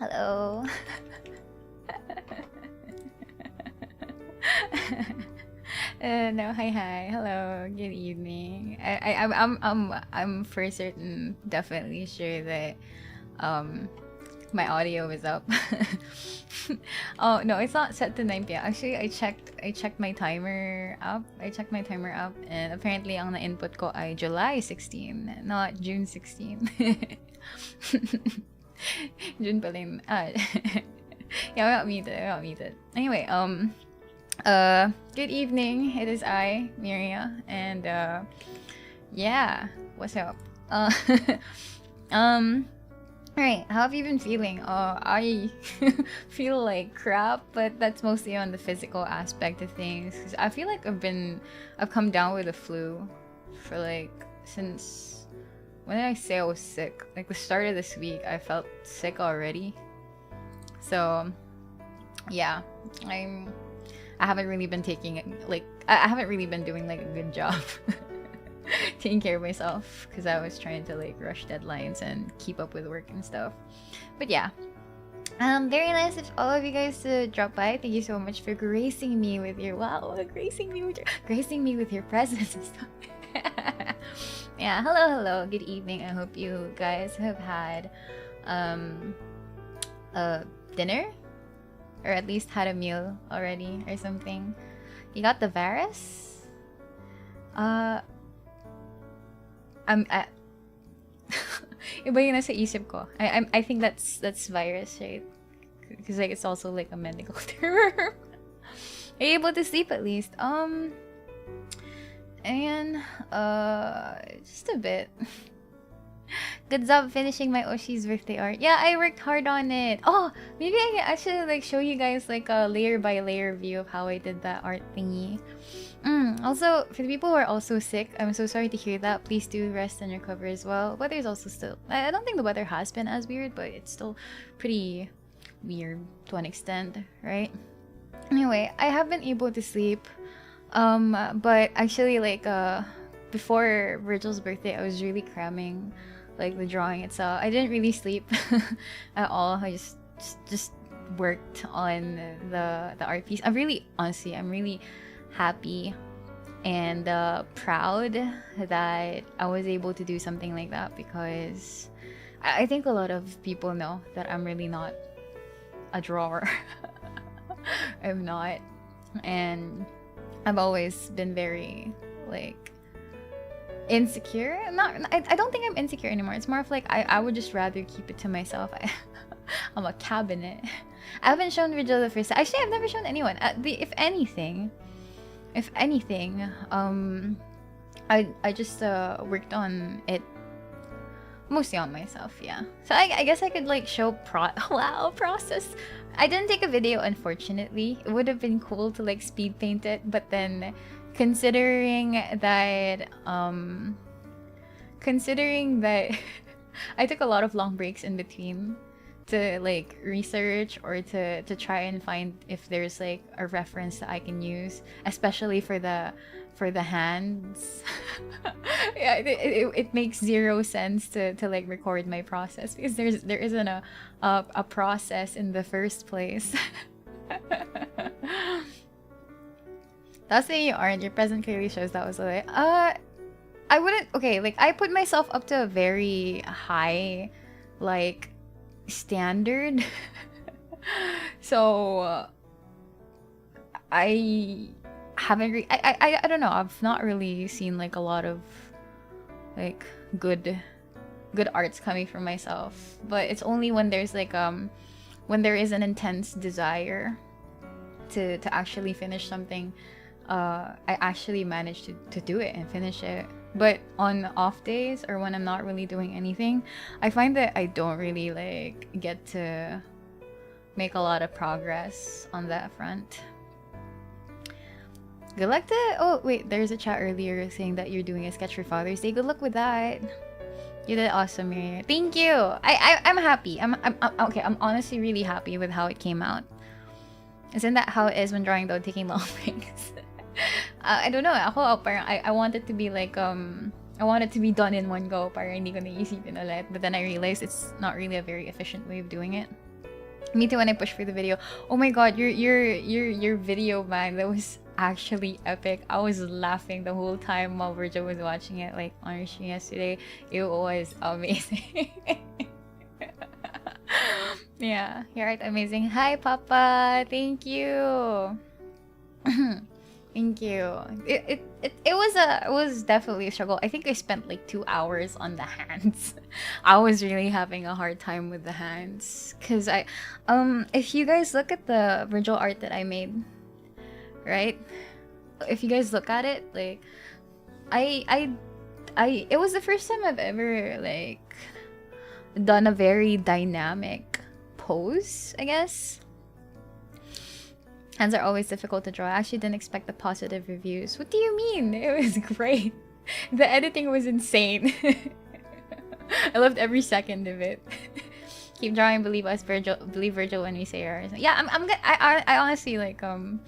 Hello. No, hi, hello, good evening. I'm for certain, definitely sure that my audio is up. Oh no, it's not set to 9 p.m. Actually, I checked my timer up. And apparently ang na-input ko ay July 16, not June 16. June pa rin. Yeah, we got muted. Anyway, good evening. It is I, Miria, and yeah, what's up? Alright, how have you been feeling? I feel like crap, but that's mostly on the physical aspect of things. Cause I feel like I've come down with the flu for like since when did I say I was sick? Like the start of this week, I felt sick already. So yeah, I haven't really been taking it like I haven't really been doing like a good job taking care of myself because I was trying to like rush deadlines and keep up with work and stuff. But yeah, very nice of all of you guys to drop by. Thank you so much for gracing me with your gracing me with your presence and stuff. Yeah, hello, good evening. I hope you guys have had dinner or at least had a meal already or something. You got the virus? Iba yung nasa isip ko. I think that's virus, right? Because like it's also like a medical term. Are you able to sleep at least? And just a bit. Good job finishing my Oshi's birthday art. Yeah, I worked hard on it. Oh, maybe I can actually like show you guys like a layer by layer view of how I did that art thingy. Also, for the people who are also sick, I'm so sorry to hear that. Please do rest and recover as well. Weather is also still... I don't think the weather has been as weird, but it's still pretty weird to an extent, right? Anyway, I have been able to sleep. But actually, like, before Virgil's birthday, I was really cramming, like, the drawing itself. I didn't really sleep at all. I just worked on the art piece. I'm really happy and proud that I was able to do something like that because I think a lot of people know that I'm really not a drawer. I'm not, and I've always been very like insecure. I don't think I'm insecure anymore. It's more of like I would just rather keep it to myself. I'm a cabinet. I haven't shown Virgil the first time. Actually, I've never shown anyone. If anything, I just worked on it mostly on myself, yeah. So I guess I could like show process. I didn't take a video, unfortunately. It would have been cool to like speed paint it, but then considering that I took a lot of long breaks in between to like research or to try and find if there's like a reference that I can use, especially for the hands. Yeah, it makes zero sense to like record my process because there isn't a process in the first place. That's saying you aren't. Your present clearly shows that was like I wouldn't. Okay, like I put myself up to a very high like standard. So I haven't I don't know, I've not really seen like a lot of like good arts coming from myself, but it's only when there's like when there is an intense desire to actually finish something, I actually manage to do it and finish it. But on off days or when I'm not really doing anything, I find that I don't really like get to make a lot of progress on that front. Good luck to... Oh, wait, there's a chat earlier saying that you're doing a sketch for Father's Day. Good luck with that. You did awesome, Miria. Thank you. I'm happy. I'm okay. I'm honestly really happy with how it came out. Isn't that how it is when drawing though, taking long breaks? I don't know. Ako, parang I want it to be like I want it to be done in one go. Parang hindi ko naisipin ulit. But then I realized it's not really a very efficient way of doing it. Me too when I pushed for the video. Oh my god, your video, man, that was actually epic. I was laughing the whole time while Virgil was watching it, like on stream yesterday. It was amazing. Yeah, you're right, amazing. Hi, Papa. Thank you. Thank you. It was definitely a struggle. I think I spent like 2 hours on the hands. I was really having a hard time with the hands because if you guys look at the Virgil art that I made, right? If you guys look at it, like it was the first time I've ever like done a very dynamic pose, I guess. Hands are always difficult to draw. I actually didn't expect the positive reviews. What do you mean? It was great. The editing was insane. I loved every second of it. Keep drawing, believe us, Virgil. Believe Virgil when we say ours. Yeah, I honestly like I'm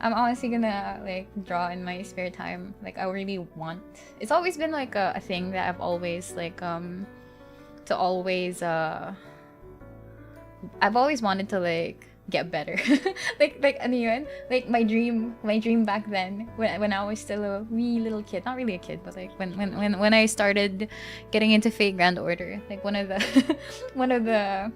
honestly gonna like draw in my spare time. Like I really want. It's always been like a thing that I've always like to always I've always wanted to like get better. like ano yun? Like my dream back then when I was still a wee little kid, not really a kid, but like when I started getting into Fate Grand Order, like one of the one of the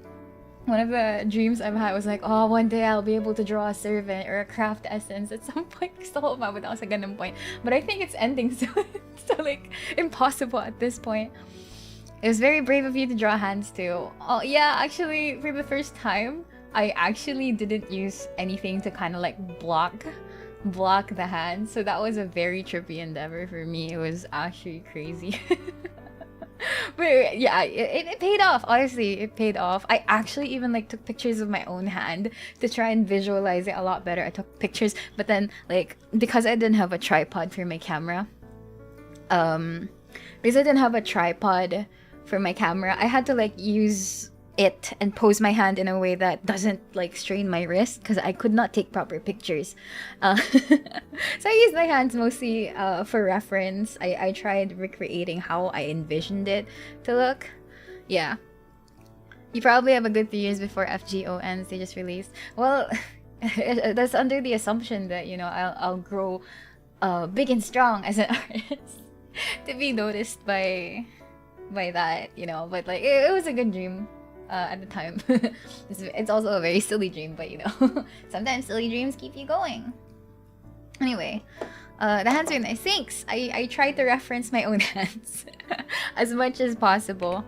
dreams I've had was like, oh, one day I'll be able to draw a servant or a craft essence at some point. Gusto ko umabot ako sa ganung point, but I think it's ending soon. So like impossible at this point. It was very brave of you to draw hands too. Oh yeah, actually for the first time I actually didn't use anything to kind of like block the hands, so that was a very trippy endeavor for me. It was actually crazy. But yeah, it paid off. Honestly, it paid off. I actually even like took pictures of my own hand to try and visualize it a lot better. I took pictures, but then like because I didn't have a tripod for my camera, I had to like use it and pose my hand in a way that doesn't like strain my wrist because I could not take proper pictures. So I used my hands mostly for reference. I tried recreating how I envisioned it to look. Yeah. You probably have a good 3 years before FGO ends. They just released. Well, that's under the assumption that, you know, I'll grow big and strong as an artist to be noticed by that, you know. But like it was a good dream. At the time. It's also a very silly dream, but you know, sometimes silly dreams keep you going. Anyway, the hands are nice. Thanks! I tried to reference my own hands as much as possible.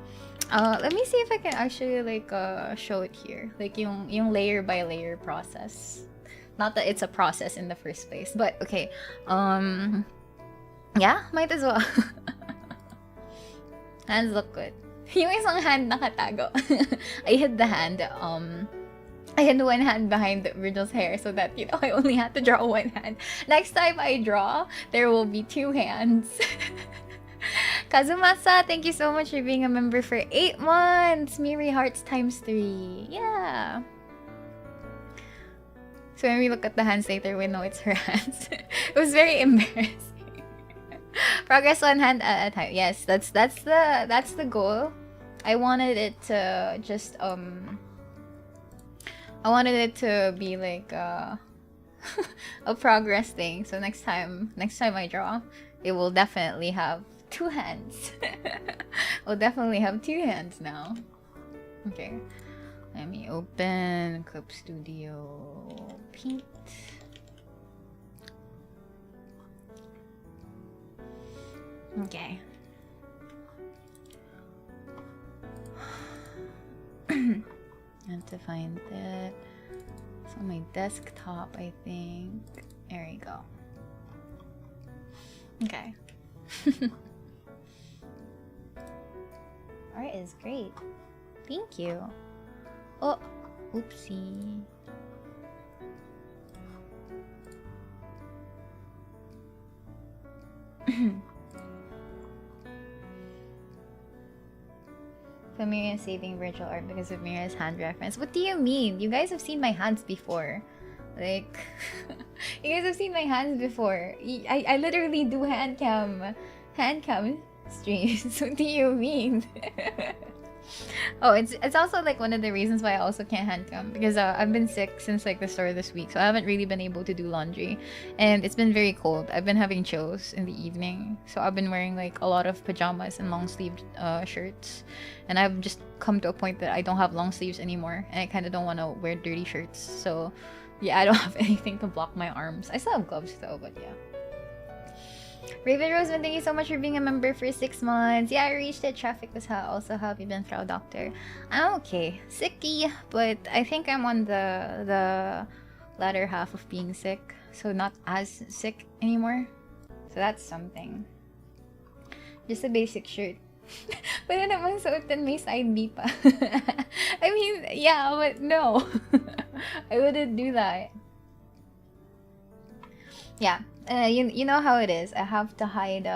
Let me see if I can actually like show it here. Like yung layer by layer process. Not that it's a process in the first place, but okay. Yeah, might as well. Hands look good. Yung isang hand nakatago. I hid the hand. I hid one hand behind Virgil's hair so that, you know, I only had to draw one hand. Next time I draw, there will be 2 hands. Kazumasa, thank you so much for being a member for 8 months. Miria hearts ×3. Yeah. So when we look at the hands later, we know it's her hands. It was very embarrassing. Progress one hand at a time. Yes, that's the goal. I wanted it to just I wanted it to be like a progress thing. So next time I draw, it will definitely have 2 hands. We'll definitely have 2 hands now. Okay. Let me open Clip Studio Paint. Okay. I have to find it. It's on my desktop, I think. There we go. Okay. Art is great. Thank you. Oh, oopsie. So Miria is saving Virgil art because of Miria's hand reference. What do you mean? You guys have seen my hands before. Like, you guys have seen my hands before. I literally do handcam streams. What do you mean? Oh, it's also like one of the reasons why I also can't handcam, because I've been sick since like the start of this week, so I haven't really been able to do laundry, and it's been very cold. I've been having chills in the evening, so I've been wearing like a lot of pajamas and long sleeved shirts, and I've just come to a point that I don't have long sleeves anymore, and I kind of don't want to wear dirty shirts. So yeah, I don't have anything to block my arms. I still have gloves though, but yeah. Raven Roseman, thank you so much for being a member for 6 months. Yeah, I reached it. Traffic was hot. Also, how have you been, Frau Doctor? I'm okay. Sicky, but I think I'm on the latter half of being sick. So not as sick anymore. So that's something. Just a basic shirt. Pwede naman suotin may side B pa. I mean, yeah, but no. I wouldn't do that. Yeah. You know how it is. I have to hide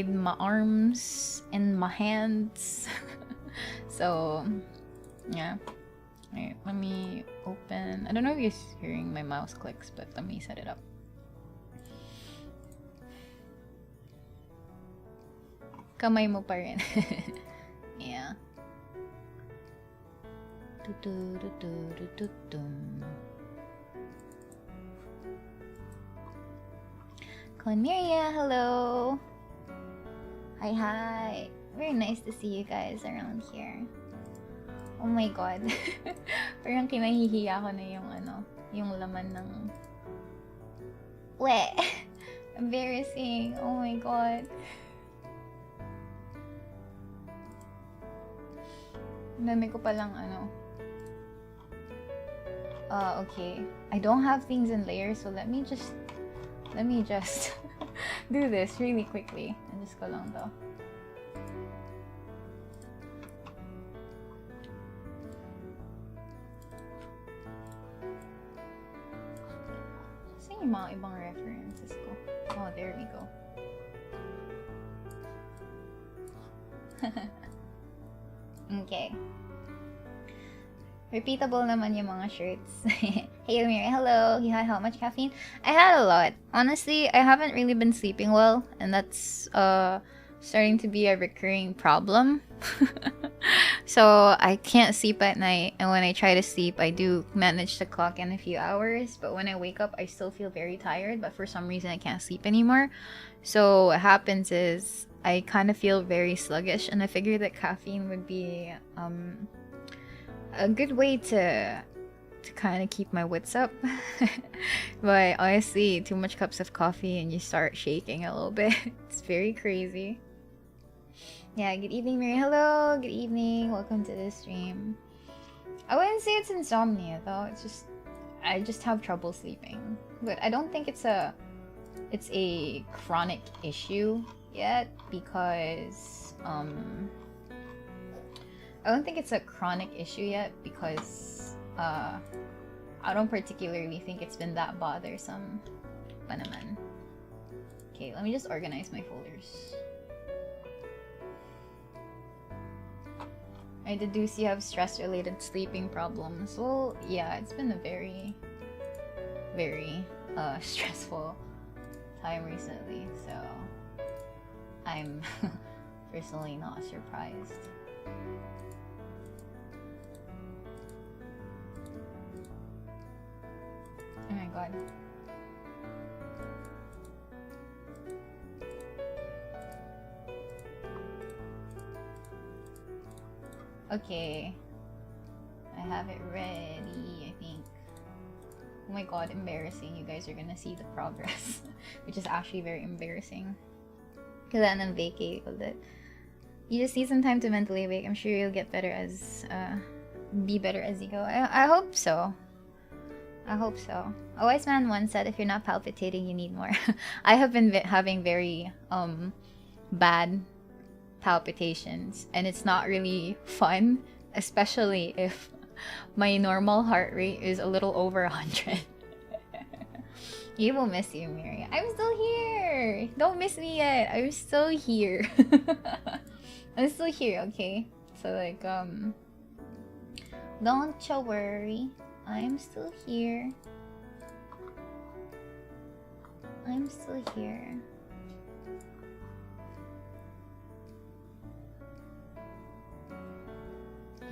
my arms and my hands. So yeah. Alright, let me open. I don't know if you're hearing my mouse clicks, but let me set it up. Kamay mo pa rin. Yeah. Miria, hello. Hi. Very nice to see you guys around here. Oh my god. Parang kinahihiya ko na yung laman ng... We! Embarrassing. Oh my god. Dami ko palang okay. I don't have things in layers, so let me just do this really quickly. Just ko lang to. Saan yung mga ibang references ko? Oh, there we go. Okay. Repeatable naman yung mga shirts. Hey, Miria, hello. You had how much caffeine? I had a lot. Honestly, I haven't really been sleeping well, and that's starting to be a recurring problem. So I can't sleep at night, and when I try to sleep, I do manage to clock in a few hours, but when I wake up, I still feel very tired, but for some reason, I can't sleep anymore. So what happens is I kind of feel very sluggish, and I figured that caffeine would be a good way to kind of keep my wits up. But honestly, too much cups of coffee and you start shaking a little bit. It's very crazy. Yeah, good evening, Mary. Hello, good evening. Welcome to the stream. I wouldn't say it's insomnia though. It's just I just have trouble sleeping. But I don't think it's a chronic issue yet, because I don't think it's a chronic issue yet because I don't particularly think it's been that bothersome pa naman. Okay, let me just organize my folders. I deduce you have stress-related sleeping problems. Well, yeah, it's been a very, very stressful time recently, so I'm personally not surprised. Oh my god. Okay. I have it ready, I think. Oh my god, embarrassing. You guys are gonna see the progress. Which is actually very embarrassing. Because I'm vacate ulit. You just need some time to mentally wake. I'm sure you'll get better as be better as you go. I hope so. I hope so. A wise man once said, if you're not palpitating, you need more. I have been having very bad palpitations, and it's not really fun, especially if my normal heart rate is a little over 100. You will miss you, Miria. I'm still here. Don't miss me yet. I'm still here. I'm still here, okay? So like don't you worry. I'm still here. I'm still here.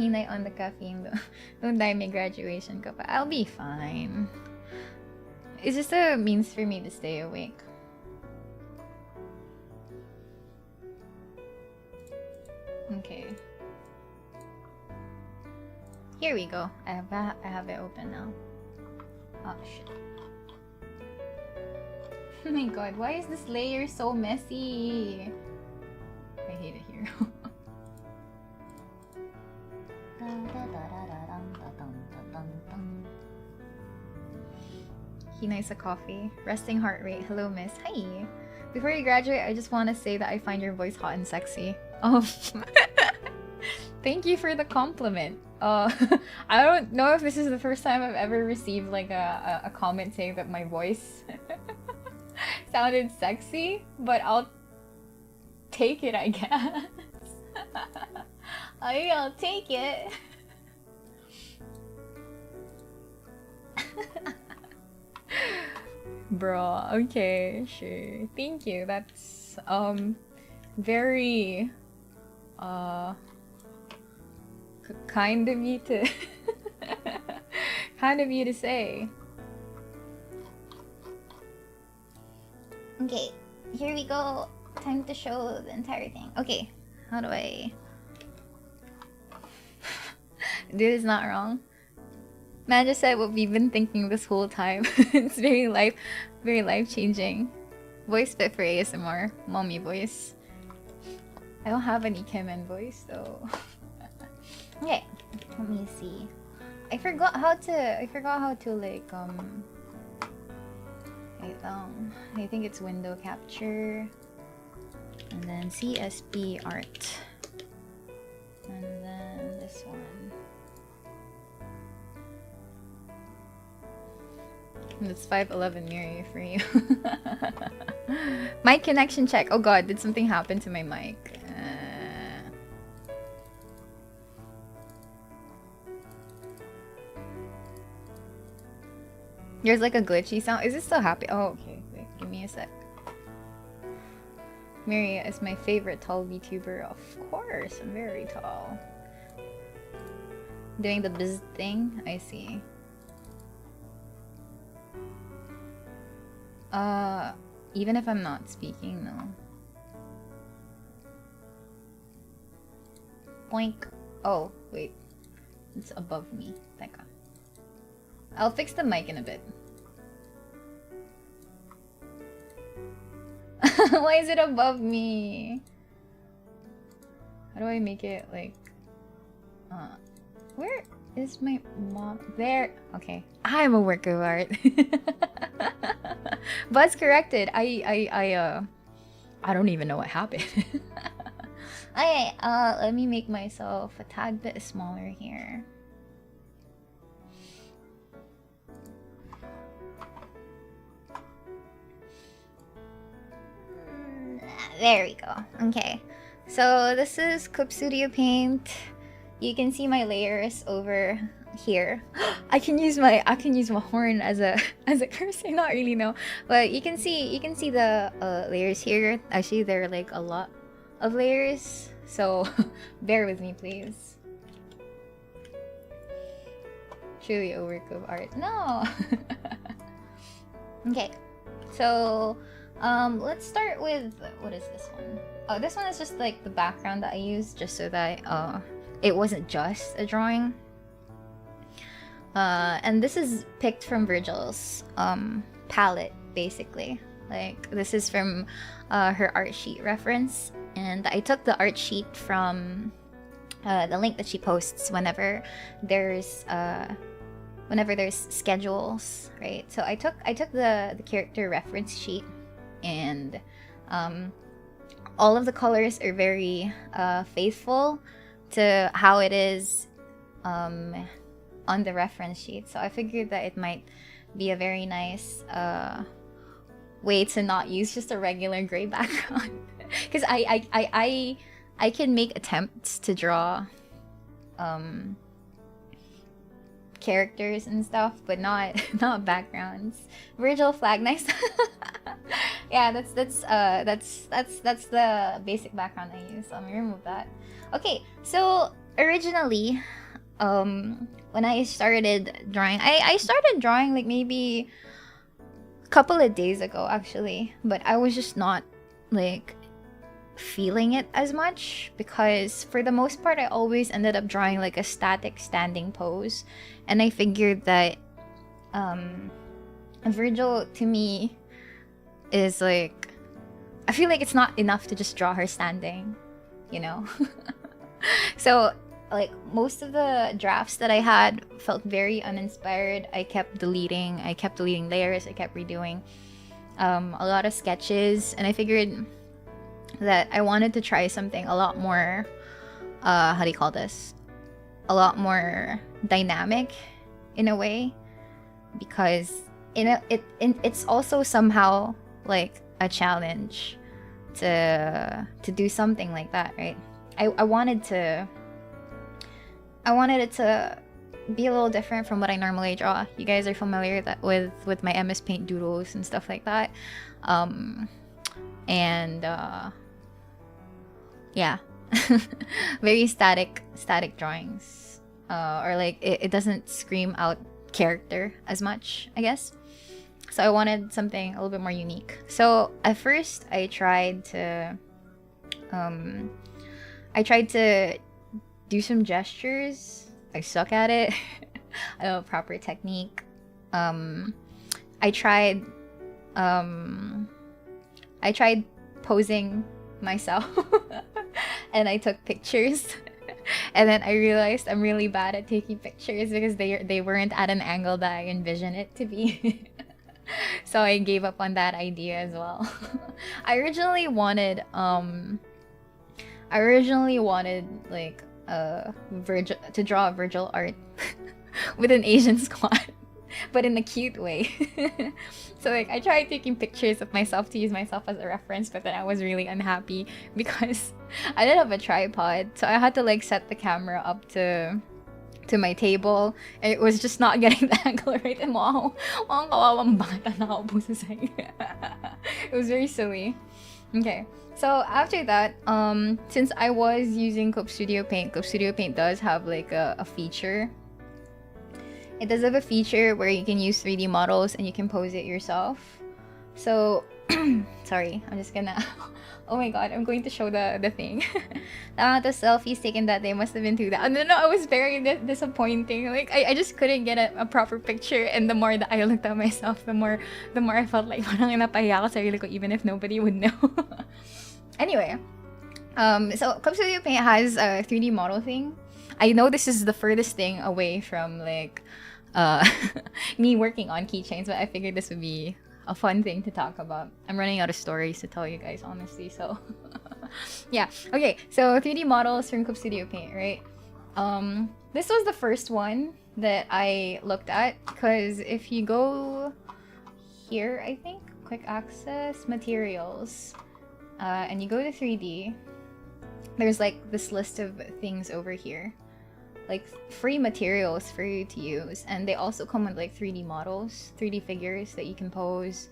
Hinay on the caffeine though. Don't die my graduation ka pa. I'll be fine. It's just a means for me to stay awake. Okay. Here we go. I have it open now. Oh shit. Oh my god, why is this layer so messy? I hate it here. He nice a coffee. Resting heart rate. Hello, miss. Hi. Before you graduate, I just want to say that I find your voice hot and sexy. Oh. Thank you for the compliment. I don't know if this is the first time I've ever received like a comment saying that my voice sounded sexy, but I'll take it, I guess. I'll take it. Bro, okay, sure. Thank you. That's very kind of you to kind of you to say. Okay, here we go. Time to show the entire thing. Okay, how do I dude is not wrong. Man just said what we've been thinking this whole time. It's very life changing. Voice fit for ASMR. Mommy voice. I don't have any Kemen voice though. Okay, let me see. I forgot how to like wait, I think it's window capture and then CSP art and then this one. That's 511 Miria for you. Mic connection check. Oh god, did something happen to my mic? There's like a glitchy sound. Is it still happy? Oh, okay. Wait, give me a sec. Miria is my favorite tall VTuber. Of course, I'm very tall. Doing the biz thing? I see. Even if I'm not speaking, no. Boink. Oh, wait. It's above me. Teka. I'll fix the mic in a bit. Why is it above me? How do I make it like... where is my mom? There. Okay. I'm a work of art. Buzz corrected. I don't even know what happened. Okay, let me make myself a tad bit smaller here. There we go. Okay. So this is Clip Studio Paint. You can see my layers over here. I can use my horn as a cursor, not really, no, but you can see the layers here. Actually, there are like a lot of layers, so bear with me, please. Truly a work of art. No. Okay, so let's start with, what is this one? Oh, this one is just like the background that I used just so that it wasn't just a drawing. And this is picked from Virgil's palette, basically. Like, this is from her art sheet reference, and I took the art sheet from the link that she posts whenever there's schedules, right? So I took the character reference sheet, and all of the colors are very faithful to how it is on the reference sheet. So I figured that it might be a very nice way to not use just a regular gray background. Because I can make attempts to draw characters and stuff, but not backgrounds. Virgil flag, nice. Yeah, that's the basic background I use. So I'm gonna remove that. Okay, so originally, when I started drawing, I started drawing like maybe a couple of days ago actually, but I was just not like feeling it as much because for the most part I always ended up drawing like a static standing pose, and I figured that Virgil to me is like, I feel like it's not enough to just draw her standing, you know. So like most of the drafts that I had felt very uninspired. I kept deleting layers, I kept redoing a lot of sketches, and I figured that I wanted to try something a lot more how do you call this, a lot more dynamic in a way, because it's also somehow like a challenge to do something like that, right? I wanted it to be a little different from what I normally draw. You guys are familiar with my MS Paint doodles and stuff like that, and yeah. Very static drawings, or like it doesn't scream out character as much, I guess. So I wanted something a little bit more unique. So at first I tried to do some gestures. I suck at it. I don't have proper technique. I tried posing myself and I took pictures. And then I realized I'm really bad at taking pictures because they weren't at an angle that I envisioned it to be. So I gave up on that idea as well. I originally wanted like Virgil to draw a Virgil art with an Asian squad, but in a cute way. So like I tried taking pictures of myself to use myself as a reference, but then I was really unhappy because I didn't have a tripod, so I had to like set the camera up to my table, and it was just not getting the angle right. And wow, ang kawawang bata nakaupo sa side. It was very silly. Okay, so after that, since I was using Cope Studio Paint does have like a feature. It does have a feature where you can use 3D models and you can pose it yourself. So, sorry, I'm just gonna... Oh my god, I'm going to show the thing. The amount of selfies taken that day must have been 2,000. No, I was very disappointing. Like, I just couldn't get a proper picture, and the more that I looked at myself, the more I felt like parang napahiya ako sa sarili ko even if nobody would know. Anyway, so Club Studio Paint has a 3D model thing. I know this is the furthest thing away from like me working on keychains, but I figured this would be a fun thing to talk about. I'm running out of stories to tell you guys, honestly, so yeah. Okay, so 3D models from Club Studio Paint, right? This was the first one that I looked at, because if you go here, I think, quick access, materials, and you go to 3D, there's like this list of things over here, like free materials for you to use, and they also come with like 3D models, 3D figures that you can pose.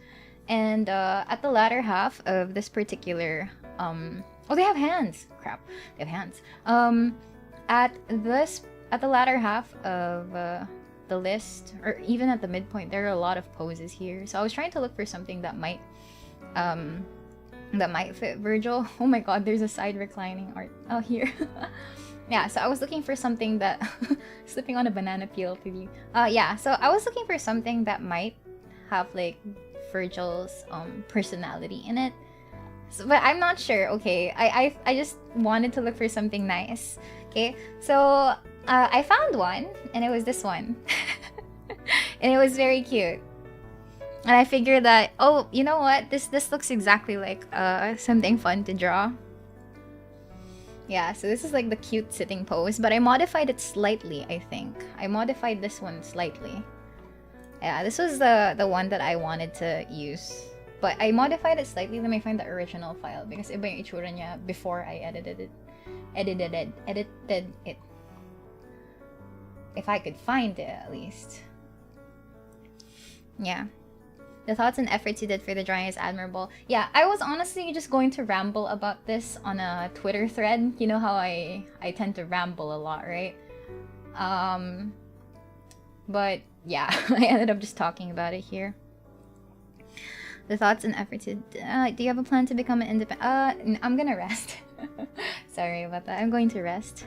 And at the latter half of this particular oh, they have hands, crap, they have hands. At the latter half of the list, or even at the midpoint, there are a lot of poses here, so I was trying to look for something that might fit Virgil. Oh my god, there's a side reclining art out here. Yeah, so I was looking for something that slipping on a banana peel to be. Yeah, so I was looking for something that might have like Virgil's personality in it. So, but I'm not sure. Okay, I just wanted to look for something nice. Okay, so I found one, and it was this one. And it was very cute. And I figured that, oh, you know what? This looks exactly like something fun to draw. Yeah, so this is like the cute sitting pose, but I modified it slightly, I think. I modified this one slightly. Yeah, this was the one that I wanted to use. But I modified it slightly. Let me find the original file because iba yung itsura niya before I edited it. If I could find it, at least. Yeah. The thoughts and efforts you did for the drawing is admirable. Yeah, I was honestly just going to ramble about this on a Twitter thread. You know how I tend to ramble a lot, right? But yeah, I ended up just talking about it here. The thoughts and efforts. Do you have a plan to become an independent? I'm gonna rest. Sorry about that. I'm going to rest.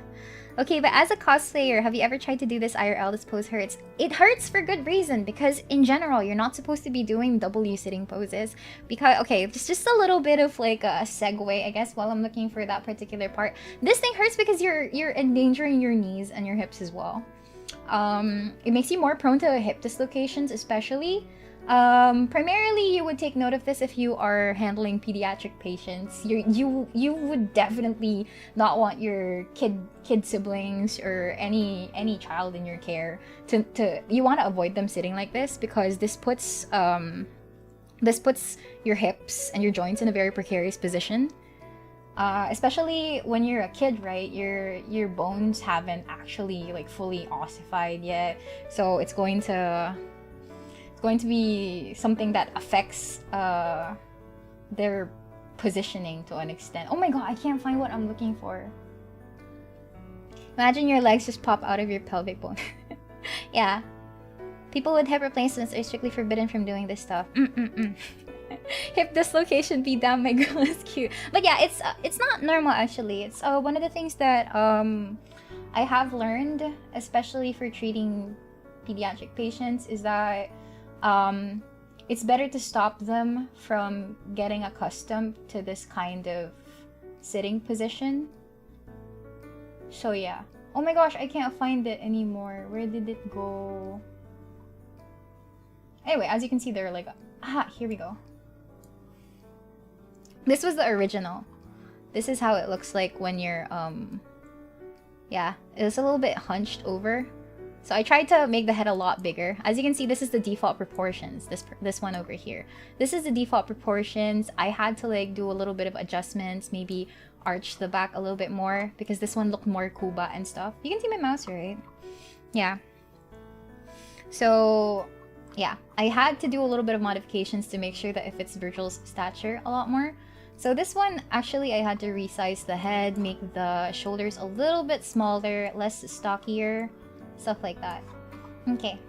Okay, but as a cosplayer, have you ever tried to do this IRL? This pose hurts. It hurts for good reason, because in general, you're not supposed to be doing W sitting poses. Because, okay, just a little bit of like a segue, I guess, while I'm looking for that particular part. This thing hurts because you're endangering your knees and your hips as well. It makes you more prone to hip dislocations, especially. Primarily, you would take note of this if you are handling pediatric patients. You would definitely not want your kid siblings or any child in your care to you want to avoid them sitting like this, because this puts your hips and your joints in a very precarious position. Especially when you're a kid, right? Your bones haven't actually like fully ossified yet, so it's going to be something that affects their positioning to an extent. Oh my god, I can't find what I'm looking for. Imagine your legs just pop out of your pelvic bone. Yeah. People with hip replacements are strictly forbidden from doing this stuff. Hip dislocation, be damn, my girl is cute. But yeah, it's not normal actually. It's one of the things that I have learned, especially for treating pediatric patients, is that it's better to stop them from getting accustomed to this kind of sitting position. So yeah. Oh my gosh, I can't find it anymore. Where did it go? Anyway, as you can see, they're like, here we go. This was the original. This is how it looks like when you're, yeah, it's a little bit hunched over. So I tried to make the head a lot bigger. As you can see, this is the default proportions. This one over here. This is the default proportions. I had to like do a little bit of adjustments, maybe arch the back a little bit more, because this one looked more Kuba and stuff. You can see my mouse, right? Yeah. So yeah, I had to do a little bit of modifications to make sure that it fits Virgil's stature a lot more. So this one, actually, I had to resize the head, make the shoulders a little bit smaller, less stockier, stuff like that. Okay.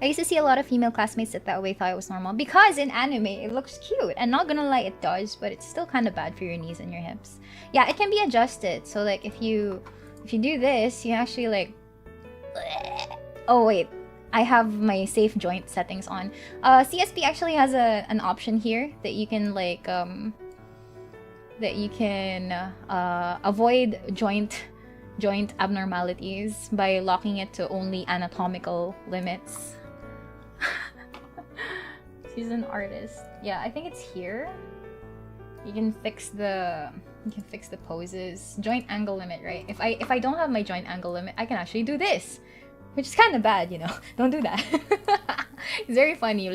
I used to see a lot of female classmates sit that way, thought it was normal. Because in anime, it looks cute. And not gonna lie, it does, but it's still kind of bad for your knees and your hips. Yeah, it can be adjusted. So like, if you do this, you actually like... Oh wait, I have my safe joint settings on. CSP actually has an option here that you can like avoid joint abnormalities by locking it to only anatomical limits. She's an artist. Yeah, I think it's here. You can fix the poses. Joint angle limit, right? If I don't have my joint angle limit, I can actually do this. Which is kind of bad, you know. Don't do that. It's very funny.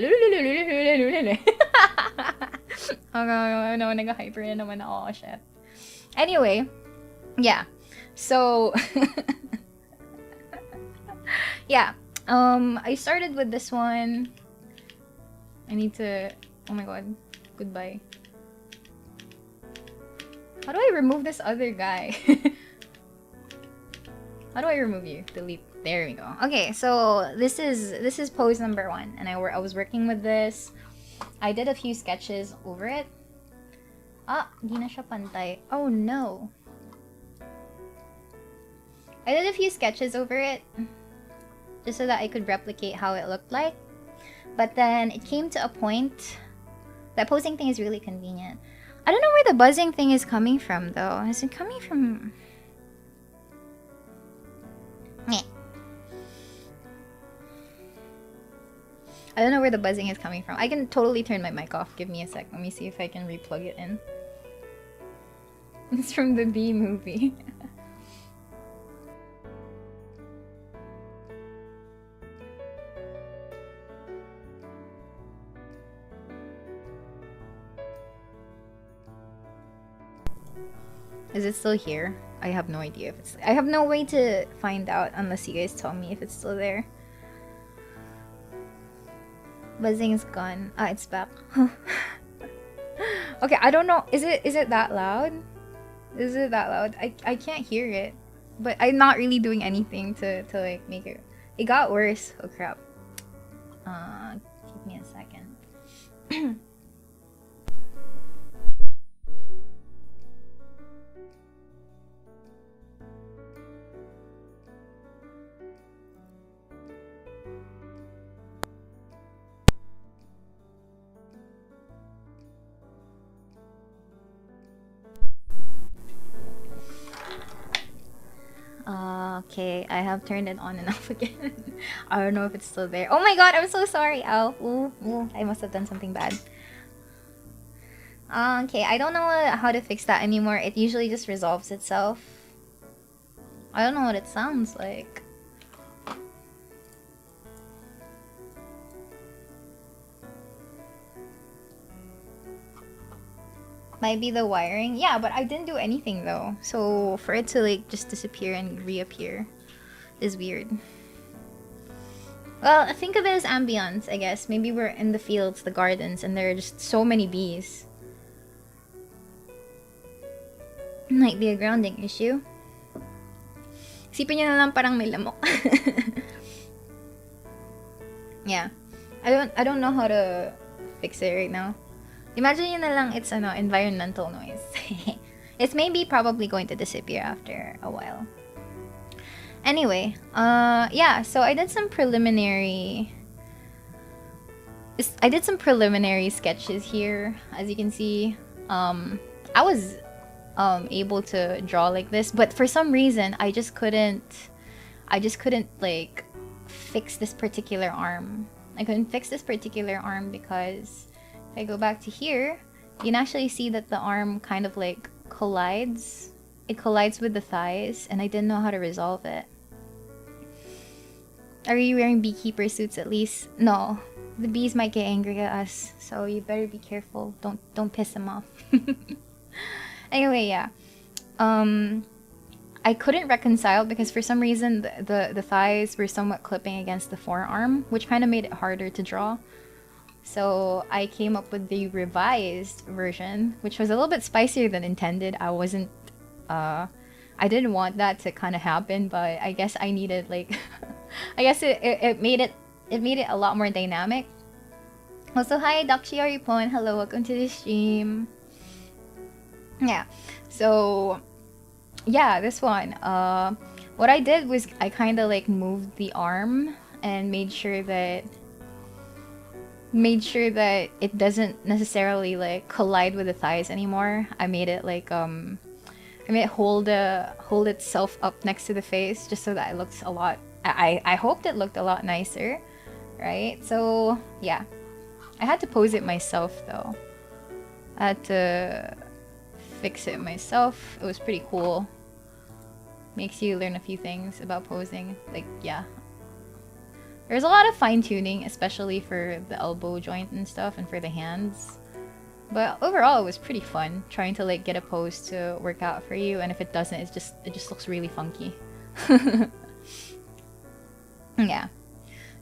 Oh no, nag-hyper na naman ako. Oh, shit. Anyway, yeah. So, yeah. I started with this one. I need to... Oh my god. Goodbye. How do I remove this other guy? How do I remove you? Delete. There we go. Okay, so this is pose number 1, and I was working with this. I did a few sketches over it. Ah, di na siya pantay. Oh no. I did a few sketches over it just so that I could replicate how it looked like. But then it came to a point that posing thing is really convenient. I don't know where the buzzing thing is coming from though. Is it coming from... Meh. I don't know where the buzzing is coming from. I can totally turn my mic off. Give me a sec. Let me see if I can replug it in. It's from the B movie. Is it still here? I have no idea if it's... I have no way to find out unless you guys tell me if it's still there. Buzzing is gone. Ah, it's back. Okay, I don't know. Is it that loud? Is it that loud? I can't hear it. But I'm not really doing anything to like make it. It got worse. Oh crap. Give me a second. Okay, I have turned it on and off again. I don't know if it's still there. Oh my god, I'm so sorry, Al. Ooh, I must have done something bad. Okay, I don't know how to fix that anymore. It usually just resolves itself. I don't know what it sounds like. Might be the wiring. Yeah, but I didn't do anything though. So for it to like just disappear and reappear is weird. Well, think of it as ambience, I guess. Maybe we're in the fields, the gardens, and there are just so many bees. Might be a grounding issue. Isipin nyo na lang parang may lamok. Yeah. I don't know how to fix it right now. Imagine yun na lang it's environmental noise. It's maybe probably going to disappear after a while. Anyway, yeah, so I did some preliminary sketches here. As you can see, I was able to draw like this, but for some reason I just couldn't like fix this particular arm. I couldn't fix this particular arm because if I go back to here, you can actually see that the arm kind of like collides. It collides with the thighs, and I didn't know how to resolve it. Are you wearing beekeeper suits at least? No. The bees might get angry at us, so you better be careful. Don't piss them off. Anyway, yeah. I couldn't reconcile because for some reason the thighs were somewhat clipping against the forearm, which kind of made it harder to draw. So I came up with the revised version, which was a little bit spicier than intended. I didn't want that to kind of happen, but I guess I needed like I guess it made it a lot more dynamic. Also, hi Dakshi Aripon, hello, welcome to the stream. Yeah, so yeah, this one. What I did was I kind of like moved the arm and made sure that it doesn't necessarily like collide with the thighs anymore. I made it like I made it hold itself up next to the face just so that it looks a lot. I hoped it looked a lot nicer, right? So yeah, I had to pose it myself though. I had to fix it myself. It was pretty cool. Makes you learn a few things about posing. Like, yeah. There's a lot of fine-tuning, especially for the elbow joint and stuff and for the hands. But overall, it was pretty fun trying to like get a pose to work out for you, and if it doesn't, it just looks really funky. Yeah.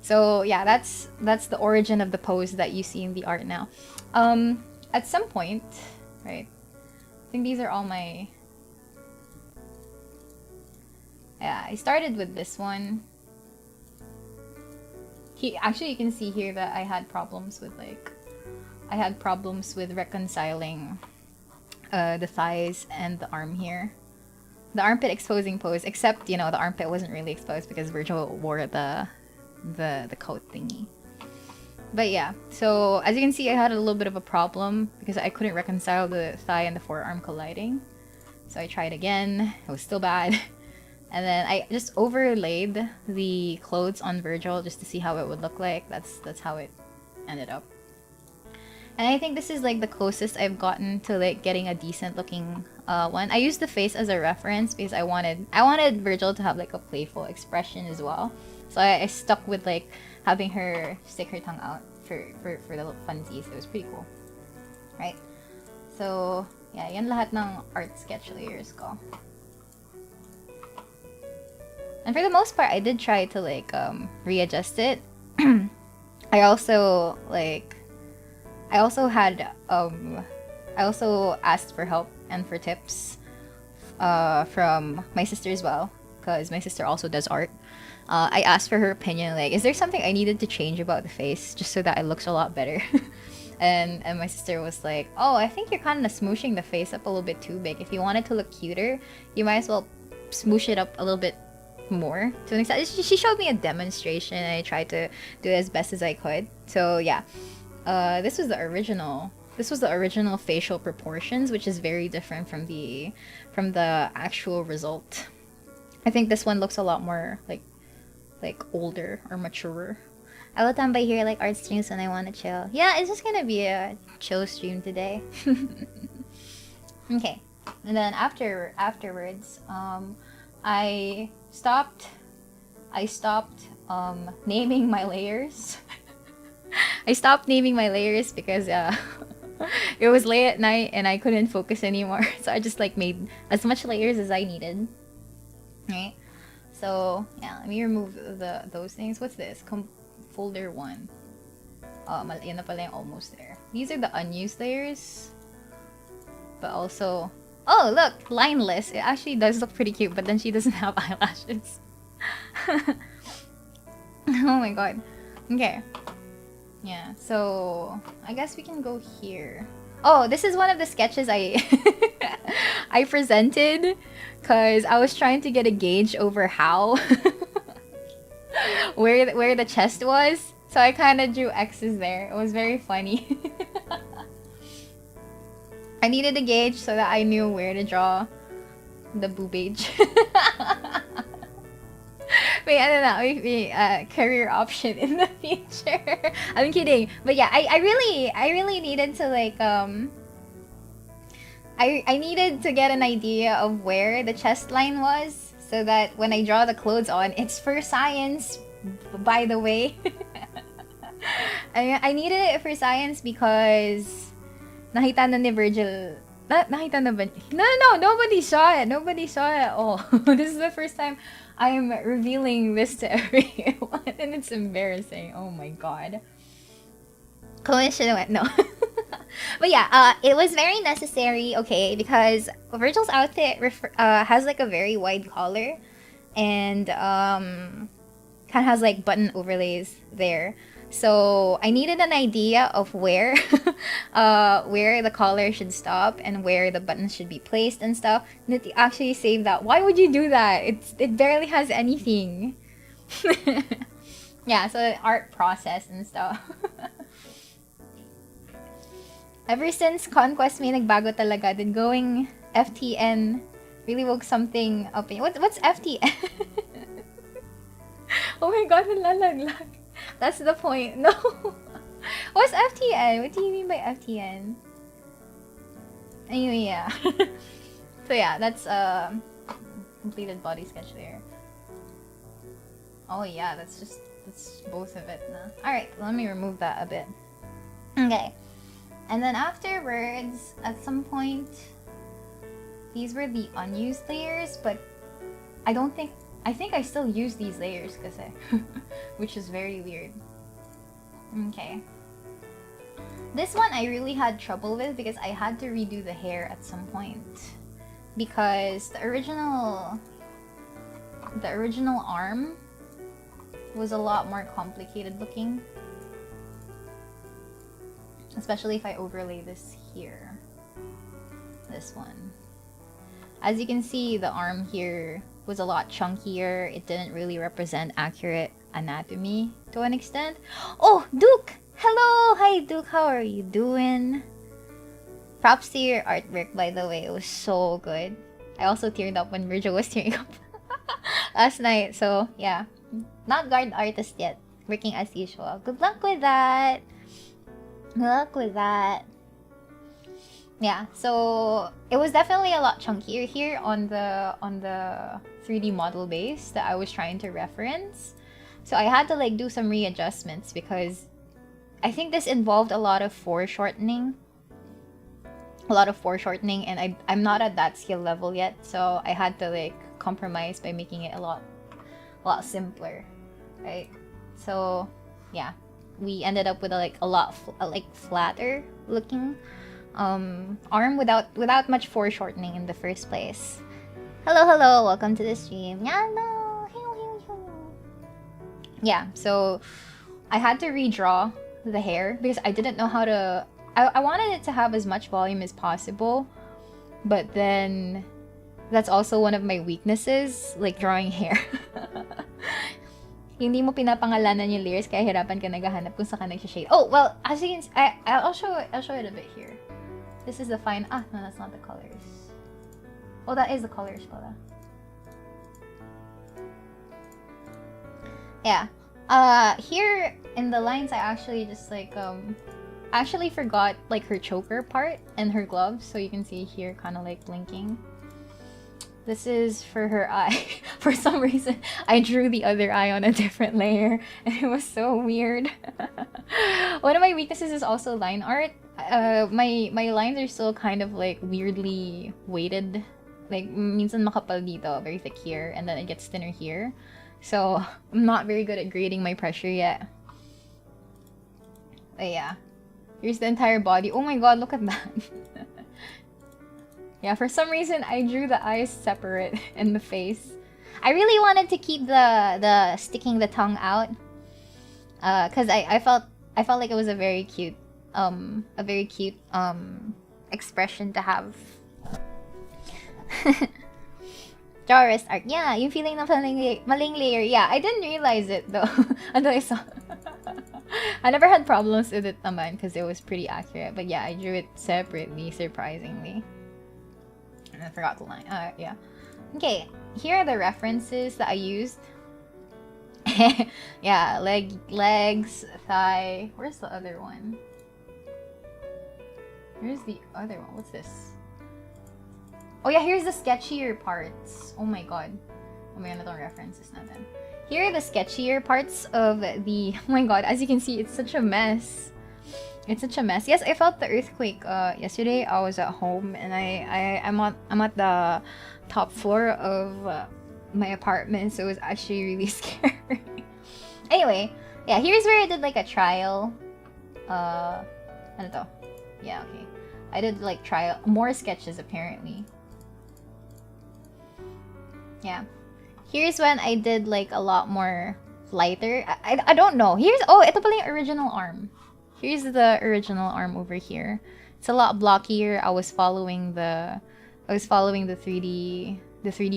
So yeah, that's the origin of the pose that you see in the art now. At some point, right? I think these are all my... Yeah, I started with this one. Actually, you can see here that I had problems with reconciling the thighs and the arm here. The armpit exposing pose, except, you know, the armpit wasn't really exposed because Virgil wore the coat thingy. But yeah, so as you can see, I had a little bit of a problem because I couldn't reconcile the thigh and the forearm colliding. So I tried again. It was still bad. And then I just overlaid the clothes on Virgil just to see how it would look like. That's how it ended up. And I think this is like the closest I've gotten to like getting a decent looking one. I used the face as a reference because I wanted Virgil to have like a playful expression as well. So I stuck with like having her stick her tongue out for the little funsies. It was pretty cool, right? So yeah, yan lahat ng art sketch layers ko. And for the most part, I did try to like readjust it. I also like I also had I also asked for help and for tips from my sister as well, because my sister also does art. I asked for her opinion, like, is there something I needed to change about the face just so that it looks a lot better? And my sister was like, oh, I think you're kind of smooshing the face up a little bit too big. If you want it to look cuter, you might as well smoosh it up a little bit more to an extent. She showed me a demonstration and I tried to do it as best as I could. So yeah, this was the original. This was the original facial proportions, which is very different from the actual result. I think this one looks a lot more like older or mature. I will tambay here like art streams when I want to chill. Yeah, it's just gonna be a chill stream today. Okay, and then afterwards, I stopped naming my layers. I stopped naming my layers because it was late at night and I couldn't focus anymore. So I just like made as much layers as I needed. Right. So yeah, let me remove those things. What's this? Folder 1. Yan na pala yung almost there. These are the unused layers. But also, oh look, lineless. It actually does look pretty cute, but then she doesn't have eyelashes. Oh my god. Okay. Yeah, so I guess we can go here. Oh, this is one of the sketches I I presented because I was trying to get a gauge over how where the chest was. So I kind of drew X's there. It was very funny. I needed a gauge so that I knew where to draw the boobage. Wait, I don't know. Maybe career option in the future. I'm kidding, but yeah, I really needed to like I needed to get an idea of where the chest line was, so that when I draw the clothes on, it's for science. By the way, I needed it for science because nakita na ni Virgil. Nakita na ba? No, nobody saw it. Nobody saw it at all. This is the first time I'm revealing this to everyone, and it's embarrassing. Oh my god. Coincident, no. But yeah, it was very necessary, okay, because Virgil's outfit has like a very wide collar, and kind of has like button overlays there. So I needed an idea of where the collar should stop and where the buttons should be placed and stuff. And it actually saved that. Why would you do that? It barely has anything. Yeah, so the art process and stuff. Ever since Conquest may nagbago talaga, did going FTN really woke something up in you? What's FTN? Oh my god, nalalaglag. That's the point. No. What's FTN? What do you mean by FTN? Anyway, yeah. So yeah, that's completed body sketch there. Oh yeah, that's both of it. Nah. Alright, let me remove that a bit. Okay. And then afterwards, at some point, these were the unused layers, but I think I still use these layers kasi, which is very weird. Okay. This one I really had trouble with because I had to redo the hair at some point. Because the original arm was a lot more complicated looking. Especially if I overlay this here. This one. As you can see, the arm here was a lot chunkier. It didn't really represent accurate anatomy to an extent. Oh, Duke! Hello! Hi, Duke. How are you doing? Props to your artwork, by the way. It was so good. I also teared up when Virgil was tearing up last night. So, yeah. Not guard artist yet. Working as usual. Good luck with that. Good luck with that. Yeah, so it was definitely a lot chunkier here on the 3D model base that I was trying to reference. So I had to like do some readjustments because I think this involved a lot of foreshortening. And I'm not at that skill level yet, so I had to like compromise by making it a lot simpler, right? So yeah, we ended up with a lot like flatter looking arm without much foreshortening in the first place. Hello, hello, welcome to the stream. Yeah, so I had to redraw the hair because I didn't know how to. I wanted it to have as much volume as possible, but then that's also one of my weaknesses, like drawing hair. Hindi mo pinapangalanan yung layers kaya hirapan ka naghahanap kung saan ka nag-shade. Oh, well, as you can see, I'll show it a bit here. This is the fine. Ah, no, that's not the colors. Oh, that is the colors pala. Yeah. Here in the lines, I actually just like actually forgot like her choker part and her gloves, so you can see here kind of like blinking. This is for her eye. For some reason, I drew the other eye on a different layer, and it was so weird. One of my weaknesses is also line art. My lines are still kind of like weirdly weighted. Like, minsan makapal dito, very thick here, and then it gets thinner here. So, I'm not very good at grading my pressure yet. But yeah. Here's the entire body. Oh my god, look at that. Yeah, for some reason, I drew the eyes separate and the face. I really wanted to keep the sticking the tongue out. Cause I felt like it was a very cute expression to have. Doris art. Yeah, yung feeling ng maling layer. Yeah, I didn't realize it though until I saw. I never had problems with it naman because it was pretty accurate. But yeah, I drew it separately, surprisingly. And I forgot the line. Yeah. Okay, here are the references that I used. Yeah, legs, thigh. Where's the other one? Here's the other one. What's this? Oh yeah, here's the sketchier parts. Oh my god. Oh my god, references natin. Here are the sketchier parts of the... Oh my god, as you can see, it's such a mess. It's such a mess. Yes, I felt the earthquake yesterday. I was at home and I'm at the top floor of my apartment, so it was actually really scary. Anyway, yeah, here's where I did like a trial. Ano to? Yeah, okay. I did like more sketches apparently. Yeah. Here's when I did like a lot more lighter. I don't know. Oh, ito pala yung original arm. Here's the original arm over here. It's a lot blockier. I was following the 3D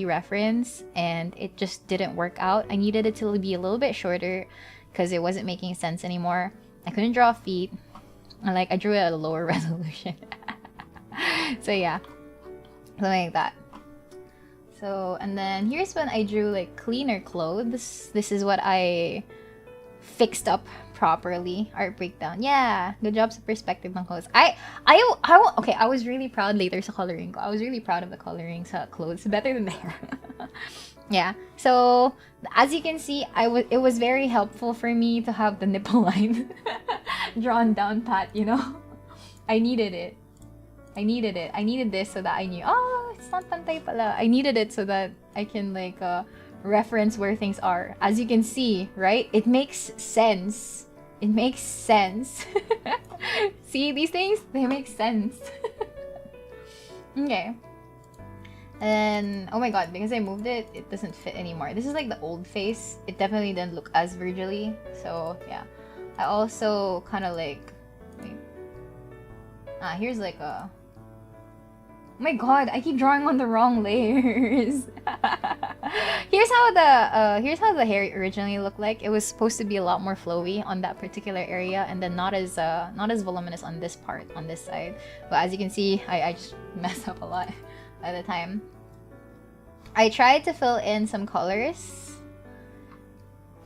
reference, and it just didn't work out. I needed it to be a little bit shorter because it wasn't making sense anymore. I couldn't draw feet. I drew it at a lower resolution. So yeah, something like that. So, and then here's when I drew like cleaner clothes. This is what I fixed up properly. Art breakdown. Yeah, good job sa perspective ng clothes. Okay, I was really proud later sa coloring ko. I was really proud of the coloring sa clothes. Better than the hair. Yeah. So, as you can see, it was very helpful for me to have the nipple line drawn down pat, you know? I needed it. I needed this so that I knew, oh, it's not pantay pala. I needed it so that I can like reference where things are. As you can see, right? It makes sense. It makes sense. See these things? They make sense. Okay. And oh my god, because I moved it, it doesn't fit anymore. This is like the old face. It definitely didn't look as Virgil-y. So yeah. I also kind of like... Wait. Here's like a... Oh my god, I keep drawing on the wrong layers. Here's how the hair originally looked like. It was supposed to be a lot more flowy on that particular area, and then not as voluminous on this part, on this side. But as you can see, I just messed up a lot at the time. I tried to fill in some colors.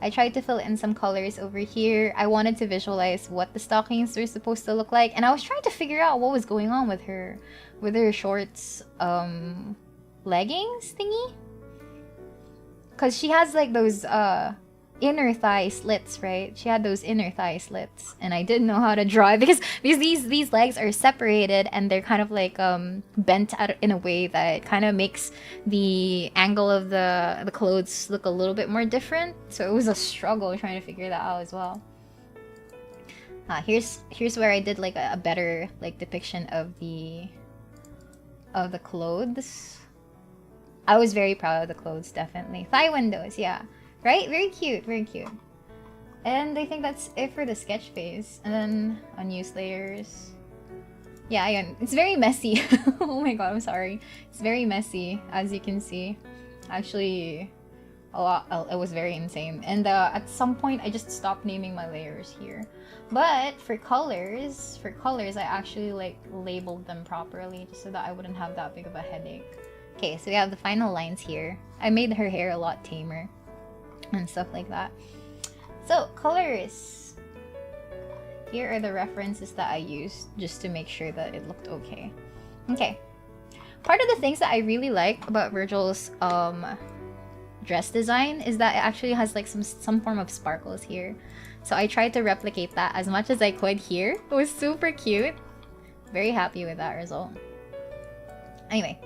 Over here. I wanted to visualize what the stockings were supposed to look like, and I was trying to figure out what was going on with her shorts leggings thingy, because she has like those inner thigh slits, right? She had those inner thigh slits, and I didn't know how to draw it because these legs are separated and they're kind of like bent out in a way that kind of makes the angle of the clothes look a little bit more different. So it was a struggle trying to figure that out as well. Here's where I did like a better like depiction of the clothes. I was very proud of the clothes, definitely. Thigh windows, yeah. Right? Very cute, very cute. And I think that's it for the sketch phase. And then unused layers. Yeah, it's very messy. Oh my god, I'm sorry. It's very messy, as you can see. Actually, it was very insane. And at some point, I just stopped naming my layers here. But for colors, I actually like labeled them properly just so that I wouldn't have that big of a headache. Okay, so we have the final lines here. I made her hair a lot tamer and stuff like that. So, colors. Here are the references that I used just to make sure that it looked okay. Okay. Part of the things that I really like about Virgil's dress design is that it actually has like some form of sparkles here. So I tried to replicate that as much as I could here. It was super cute. Very happy with that result. Anyway,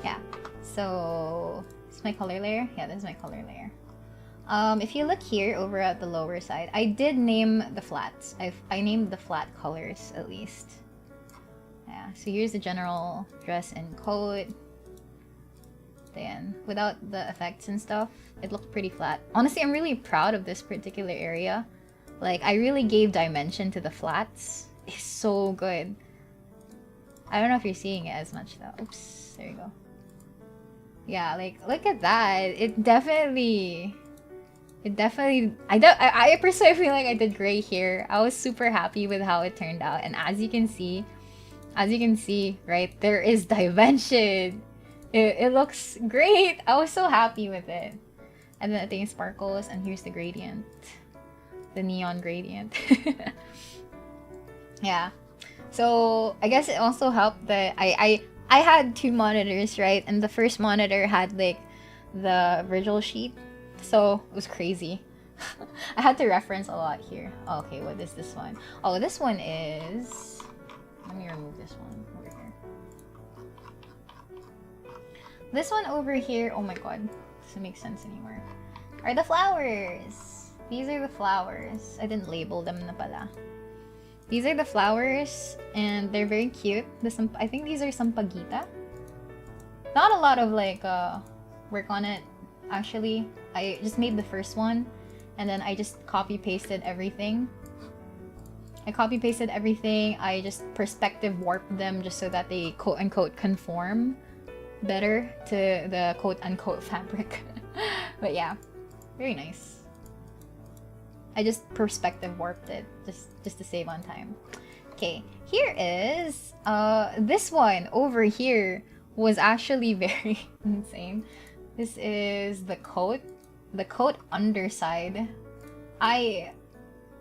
yeah. So, this is my color layer? Yeah, this is my color layer. If you look here over at the lower side, I did name the flats. I named the flat colors at least. Yeah, so here's the general dress and coat. Then, without the effects and stuff, it looked pretty flat. Honestly, I'm really proud of this particular area. Like, I really gave dimension to the flats. It's so good. I don't know if you're seeing it as much though. Oops, there you go. Yeah, like, look at that. It definitely... I personally feel like I did great here. I was super happy with how it turned out. And as you can see, right, there is dimension. It looks great. I was so happy with it. And then I think it sparkles, and here's the gradient. The neon gradient. Yeah. So I guess it also helped that I had two monitors, right? And the first monitor had like the Virgil sheet. So it was crazy. I had to reference a lot here. Oh, okay, what is this one? Oh, this one is... Let me remove this one over here. This one over here, oh my god, doesn't make sense anymore. Are the flowers. These are the flowers. I didn't label them na pala. These are the flowers, and they're very cute. I think these are sampaguita. Not a lot of like work on it. Actually, I just made the first one, and then I just copy-pasted everything. I just perspective warped them just so that they quote-unquote conform better to the quote-unquote fabric. But yeah, very nice. I just perspective warped it just to save on time. Okay, here is this one over here was actually very insane. This is the coat underside. I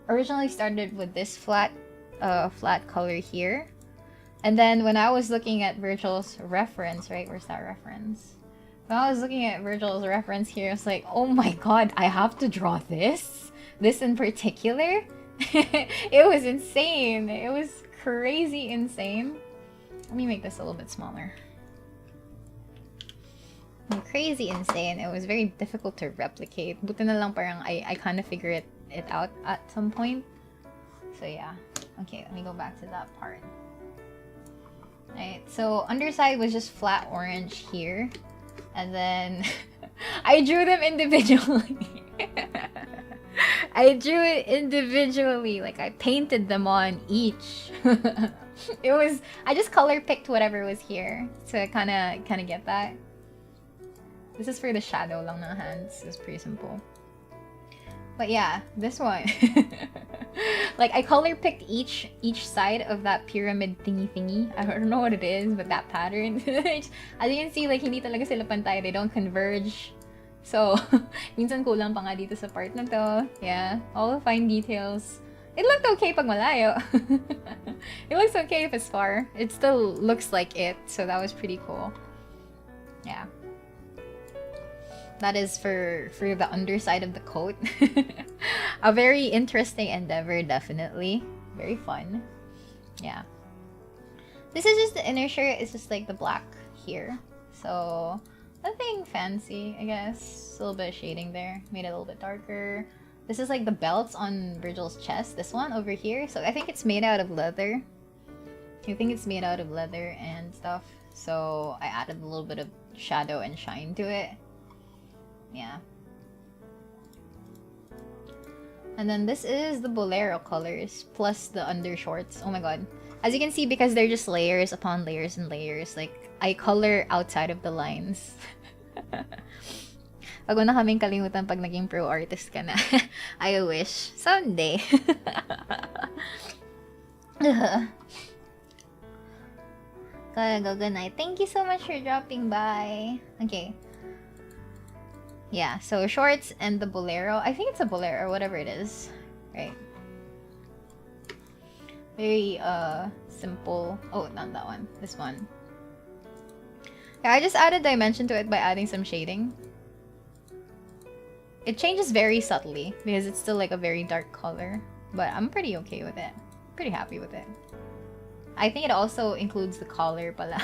originally started with this flat color here. And then when I was looking at Virgil's reference, right? Where's that reference? When I was looking at Virgil's reference here, I was like, oh my god, I have to draw this? This in particular? It was insane. It was crazy insane. Let me make this a little bit smaller. Crazy insane. It was very difficult to replicate. Buti na lang parang I kind of figured it out at some point. So yeah. Okay, let me go back to that part. Right, so underside was just flat orange here. And then I drew them individually. I drew it individually. Like I painted them on each. I just color picked whatever was here to kind of get that. This is for the shadow lang ng hands. It's pretty simple. But yeah, this one. Like I color picked each side of that pyramid thingy. I don't know what it is, but that pattern. As you can see, like hindi talaga sila pantay. They don't converge. So, minsan kulang pa nga dito sa part na to. Yeah, all the fine details. It looked okay pag malayo. It looks okay if it's far. It still looks like it, so that was pretty cool. Yeah. That is for the underside of the coat. A very interesting endeavor, definitely. Very fun. Yeah. This is just the inner shirt. It's just like the black here. So, nothing fancy, I guess. A little bit of shading there. Made it a little bit darker. This is like the belts on Virgil's chest. This one over here. So I think it's made out of leather. I think it's made out of leather and stuff. So I added a little bit of shadow and shine to it. Yeah. And then this is the bolero colors plus the undershorts. Oh my god. As you can see, because they're just layers upon layers and layers, like, I color outside of the lines. Wag mo na kaming kalimutan pag naging pro artist ka na. I wish. Someday. Gotta go, good night. Thank you so much for dropping by. Okay. Yeah, so shorts and the bolero. I think it's a bolero, whatever it is. Right. Very, simple. Oh, not that one. This one. Yeah, I just added dimension to it by adding some shading. It changes very subtly because it's still like a very dark color. But I'm pretty okay with it. Pretty happy with it. I think it also includes the collar pala.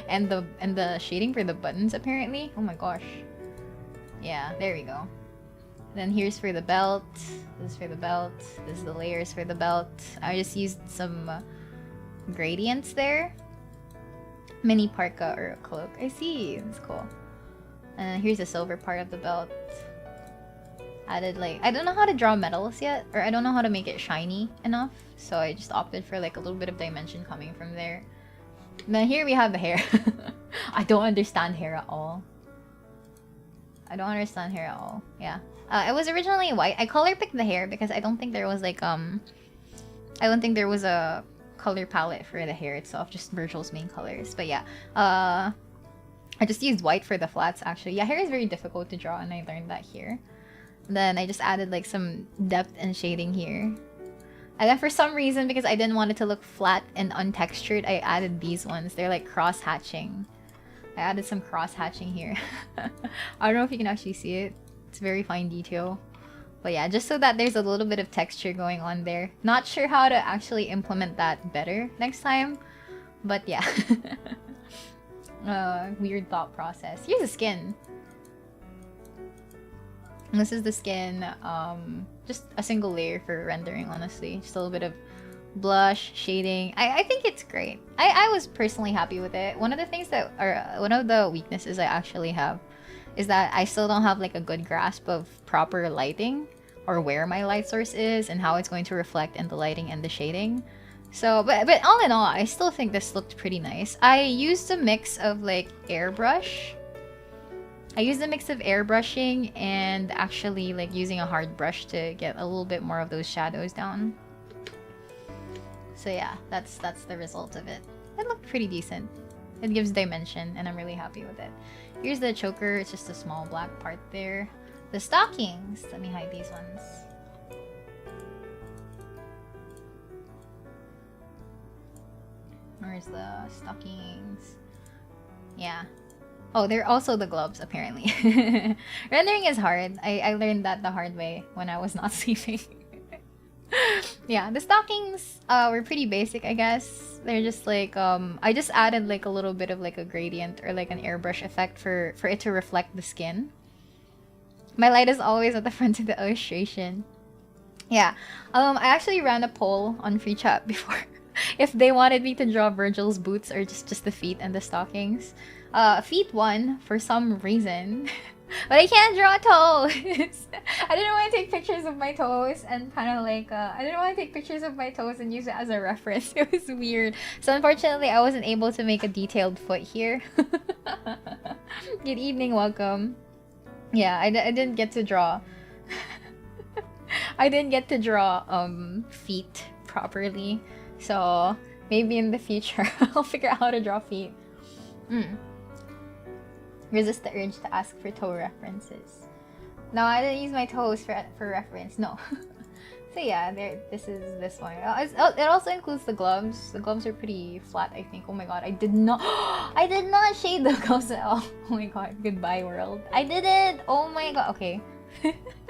and the shading for the buttons apparently. Oh my gosh. Yeah, there we go. Then here's for the belt. This is for the belt. This is the layers for the belt. I just used some gradients there. Mini parka or a cloak. I see. That's cool. And then here's the silver part of the belt. Added like, I don't know how to draw metals yet, or I don't know how to make it shiny enough, so I just opted for like a little bit of dimension coming from there. And then here we have the hair. I don't understand hair at all. I don't understand hair at all. Yeah. It was originally white. I color picked the hair because I don't think there was like I don't think there was a color palette for the hair itself, just Virgil's main colors. But yeah, I just used white for the flats actually. Yeah, hair is very difficult to draw and I learned that here. Then I just added like some depth and shading here. And then for some reason, because I didn't want it to look flat and untextured, I added these ones. They're like cross-hatching. I added some cross-hatching here. I don't know if you can actually see it. It's very fine detail. But yeah, just so that there's a little bit of texture going on there. Not sure how to actually implement that better next time. But yeah. Weird thought process. Here's the skin. This is the skin. Just a single layer for rendering, honestly. Just a little bit of blush, shading. I think it's great. I was personally happy with it. One of the things that are one of the weaknesses I actually have is that I still don't have like a good grasp of proper lighting or where my light source is and how it's going to reflect in the lighting and the shading. So, but all in all, I still think this looked pretty nice. I used a mix of like airbrush. I used a mix of airbrushing and actually like using a hard brush to get a little bit more of those shadows down. So yeah, that's the result of it. It looked pretty decent. It gives dimension and I'm really happy with it. Here's the choker, it's just a small black part there. The stockings, let me hide these ones. Where's the stockings? Yeah. Oh, they're also the gloves, apparently. Rendering is hard. I learned that the hard way when I was not sleeping. Yeah, the stockings were pretty basic, I guess. They're just like, I just added like a little bit of like a gradient or like an airbrush effect for it to reflect the skin. My light is always at the front of the illustration. Yeah, I actually ran a poll on free chat before if they wanted me to draw Virgil's boots or just the feet and the stockings. Feet won for some reason. But I can't draw toes! I didn't want to take pictures of my toes and kind of like, I didn't want to take pictures of my toes and use it as a reference. It was weird. So unfortunately, I wasn't able to make a detailed foot here. Good evening, welcome. Yeah, I didn't get to draw. I didn't get to draw feet properly. So maybe in the future, I'll figure out how to draw feet. Resist the urge to ask for toe references. No, I didn't use my toes for reference. No. So yeah, this is this one. It also includes the gloves. The gloves are pretty flat, I think. Oh my god, I did not shade the gloves at all. Oh my god, goodbye world. I didn't. Oh my god. Okay.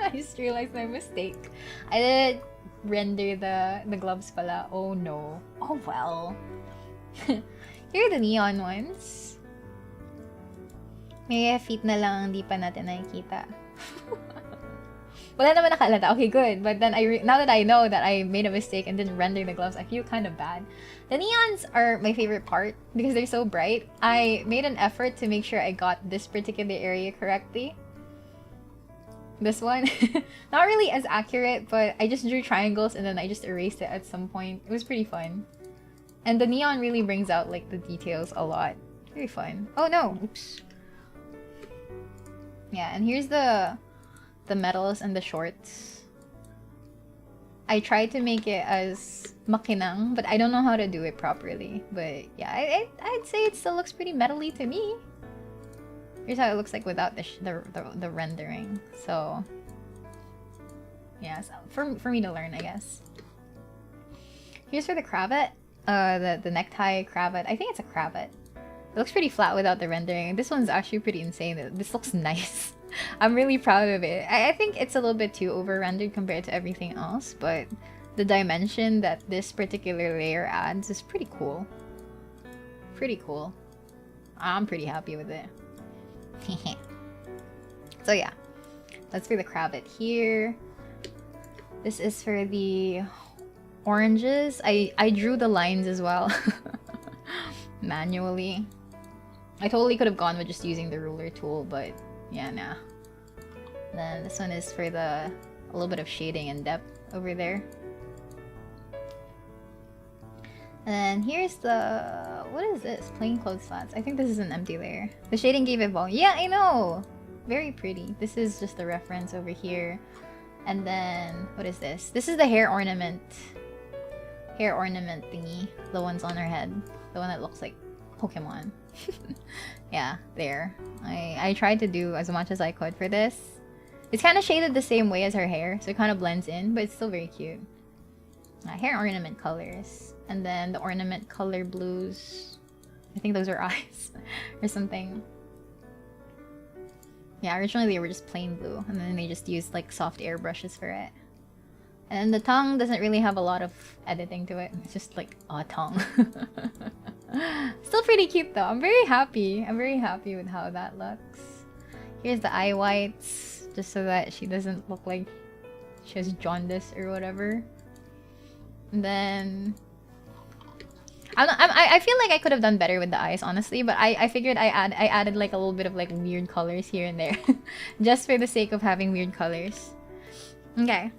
I just realized my mistake. I didn't render the gloves pala. Oh no. Oh well. Here are the neon ones. May feet na lang, hindi pa natin nakikita. Wala naman nakalata. Okay, good. But then now that I know that I made a mistake and didn't render the gloves, I feel kind of bad. The neons are my favorite part because they're so bright. I made an effort to make sure I got this particular area correctly. This one. Not really as accurate, but I just drew triangles and then I just erased it at some point. It was pretty fun. And the neon really brings out like the details a lot. Very fun. Oh no! Oops. Yeah, and here's the medals and the shorts. I tried to make it as makinang, but I don't know how to do it properly. But yeah, I'd say it still looks pretty metally to me. Here's how it looks like without the rendering. So yeah, so for me to learn, I guess. Here's for the cravat, the necktie cravat. I think it's a cravat. It looks pretty flat without the rendering. This one's actually pretty insane. This looks nice. I'm really proud of it. I think it's a little bit too over-rendered compared to everything else, but the dimension that this particular layer adds is pretty cool. Pretty cool. I'm pretty happy with it. So yeah, that's for the cravat here. This is for the oranges. I drew the lines as well. Manually. I totally could have gone with just using the ruler tool, but yeah, nah. Then this one is for a little bit of shading and depth over there. And then here's the... what is this? Plain clothes flats. I think this is an empty layer. The shading gave it volume. Yeah, I know! Very pretty. This is just the reference over here. And then, what is this? This is the hair ornament. Hair ornament thingy. The ones on her head. The one that looks like Pokemon. Yeah, there. I tried to do as much as I could for this. It's kind of shaded the same way as her hair, so it kind of blends in, but it's still very cute. Hair ornament colors. And then the ornament color blues. I think those are eyes or something. Yeah, originally they were just plain blue, and then they just used like soft airbrushes for it. And the tongue doesn't really have a lot of editing to it. It's just like a tongue. Still pretty cute though. I'm very happy. I'm very happy with how that looks. Here's the eye whites, just so that she doesn't look like she has jaundice or whatever. And then I feel like I could have done better with the eyes, honestly, but I figured I added like a little bit of like weird colors here and there. Just for the sake of having weird colors. Okay.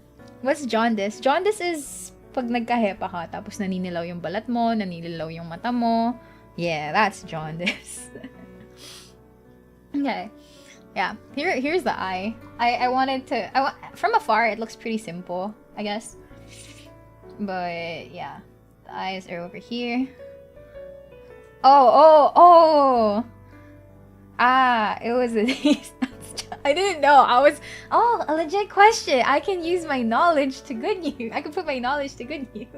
What's jaundice? Jaundice is pag nagkahepa ka, tapos naninilaw yung balat mo, naninilaw yung mata mo. Yeah, that's jaundice. Okay. Yeah, here's the eye. I wanted to... from afar, it looks pretty simple, I guess. But, yeah. The eyes are over here. Oh! Ah, it was a... I didn't know. I was... Oh, a legit question. I can use my knowledge to good use. I can put my knowledge to good use.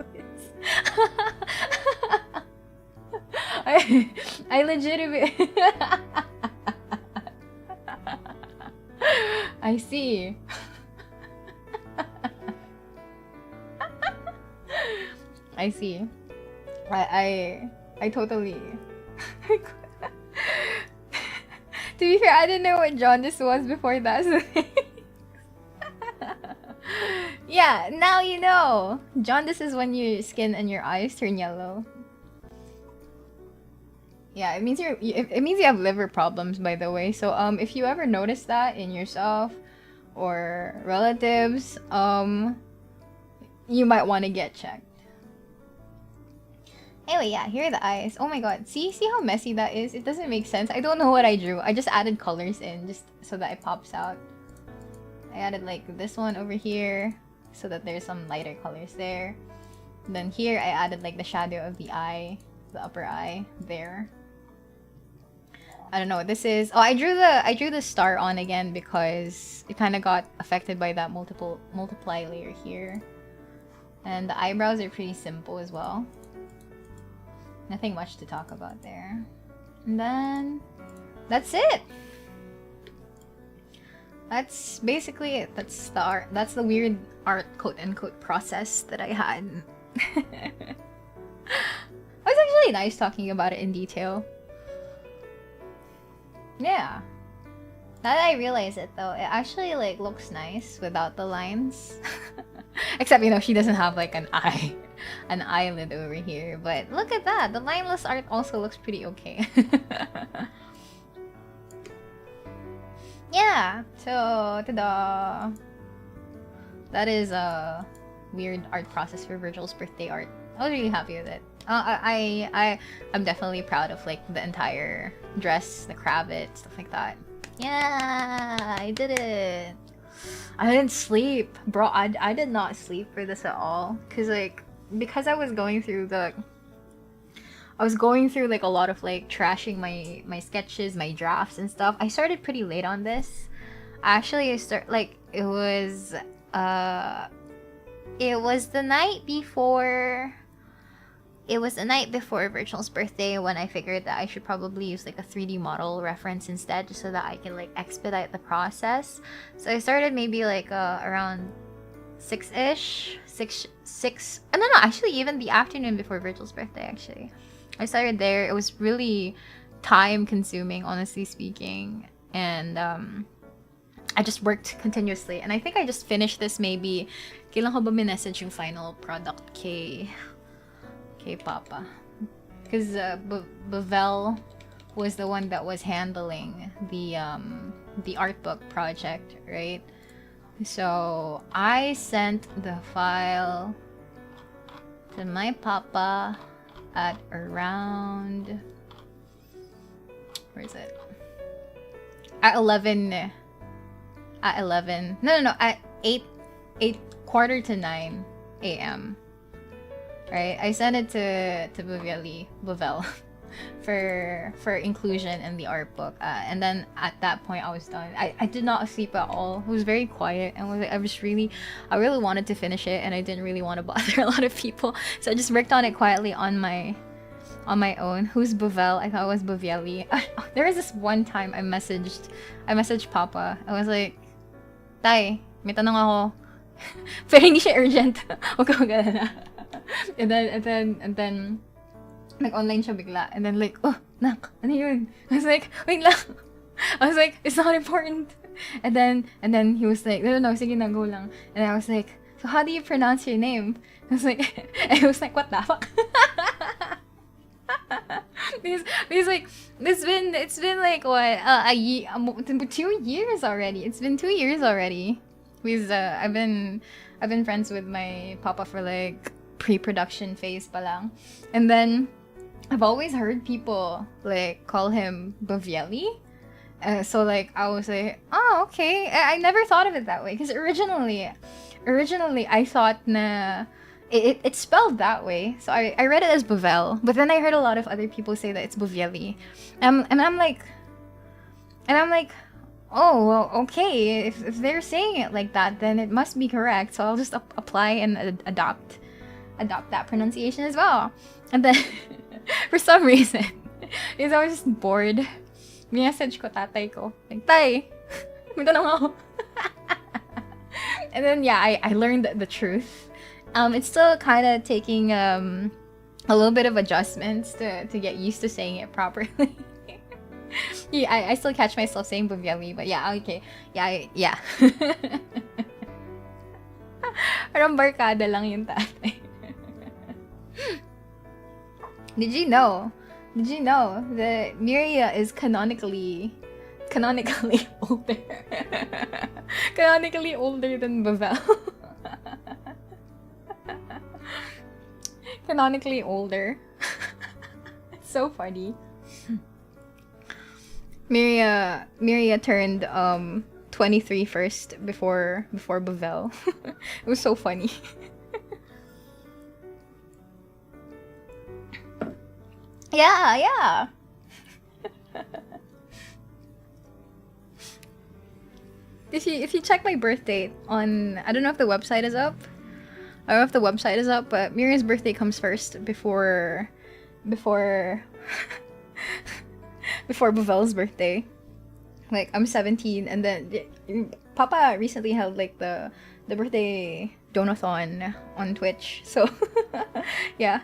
I legitimately... I see. I see. I totally... To be fair, I didn't know what jaundice was before that. So yeah, now you know. Jaundice is when your skin and your eyes turn yellow. Yeah, it means you have liver problems, by the way. So if you ever notice that in yourself or relatives, you might want to get checked. Anyway, yeah, here are the eyes. Oh my god, see how messy that is? It doesn't make sense. I don't know what I drew. I just added colors in just so that it pops out. I added like this one over here so that there's some lighter colors there. And then here I added like the shadow of the eye, the upper eye there. I don't know what this is. Oh, I drew the star on again because it kind of got affected by that multiply layer here. And the eyebrows are pretty simple as well. Nothing much to talk about there. And then that's it. That's basically it. That's the art. That's the weird art quote-unquote process that I had. It was actually nice talking about it in detail. Yeah. Now that I realize it though, it actually like looks nice without the lines. Except, you know, she doesn't have like an eyelid over here. But look at that, the lineless art also looks pretty okay. Yeah, so ta-da! That is a weird art process for Virgil's birthday art. I was really happy with it. I'm definitely proud of like the entire dress, the cravat, stuff like that. Yeah, I did it. I didn't sleep, bro. I did not sleep for this at all, because I was going through like a lot of like trashing my sketches, my drafts and stuff. I started pretty late on this. Actually, it was the night before. It was the night before Virgil's birthday when I figured that I should probably use like a 3D model reference instead, just so that I can like expedite the process. So I started maybe like around 6-ish, no, actually even the afternoon before Virgil's birthday. Actually, I started there. It was really time consuming, honestly speaking, and I just worked continuously. And I think I just finished this maybe. Kailan ko ba minessage yung final product kay Papa? Because Bavel was the one that was handling the art book project, right? So I sent the file to my Papa at around, where is it? At 11. No, at 8 quarter to 9 a.m. Right, I sent it to Bavel for inclusion in the art book, and then at that point I was done. I did not sleep at all. It was very quiet, and I really wanted to finish it, and I didn't really want to bother a lot of people, so I just worked on it quietly on my own. Who's Bavel? I thought it was Bavieli. There was this one time I messaged Papa. I was like, Tay, may tanong ako. Pero hindi siya urgent. Huwag ka mag-alala. And then nag-online siya bigla. And then like, oh, nak, ano yun? I was like, wait lang. I was like, it's not important. And then he was like, no, sige na, go lang. And I was like, so how do you pronounce your name? I was like, what the fuck? because like it's been like what a year, 2 years already. It's been 2 years already. Because I've been friends with my Papa for like pre-production phase pa lang. And then I've always heard people like call him Bavieli. So like I was like, oh, okay. I never thought of it that way, because originally I thought na it's spelled that way. So I read it as Bavel, but then I heard a lot of other people say that it's Bavieli. And I'm like, oh, well, okay. If they're saying it like that, then it must be correct. So I'll just apply and adopt that pronunciation as well. And then for some reason, because I was just bored, message ko tatay ko, like, Tay, may tanong ako. And then yeah, I learned the truth. It's still kind of taking a little bit of adjustments to get used to saying it properly. Yeah, I still catch myself saying Bavieli, but yeah, okay. Yeah. Parang barkada lang yung tatay. Did you know that Miria is canonically older? Canonically older than Bavel. Canonically older. It's so funny. Miria turned 23 first before Bavel. It was so funny. Yeah. If you check my birth date on, I don't know if the website is up. I don't know if the website is up, but Miria's birthday comes first before Bavel's birthday. Like, I'm 17, and then Papa recently held like the birthday donathon on Twitch. So yeah.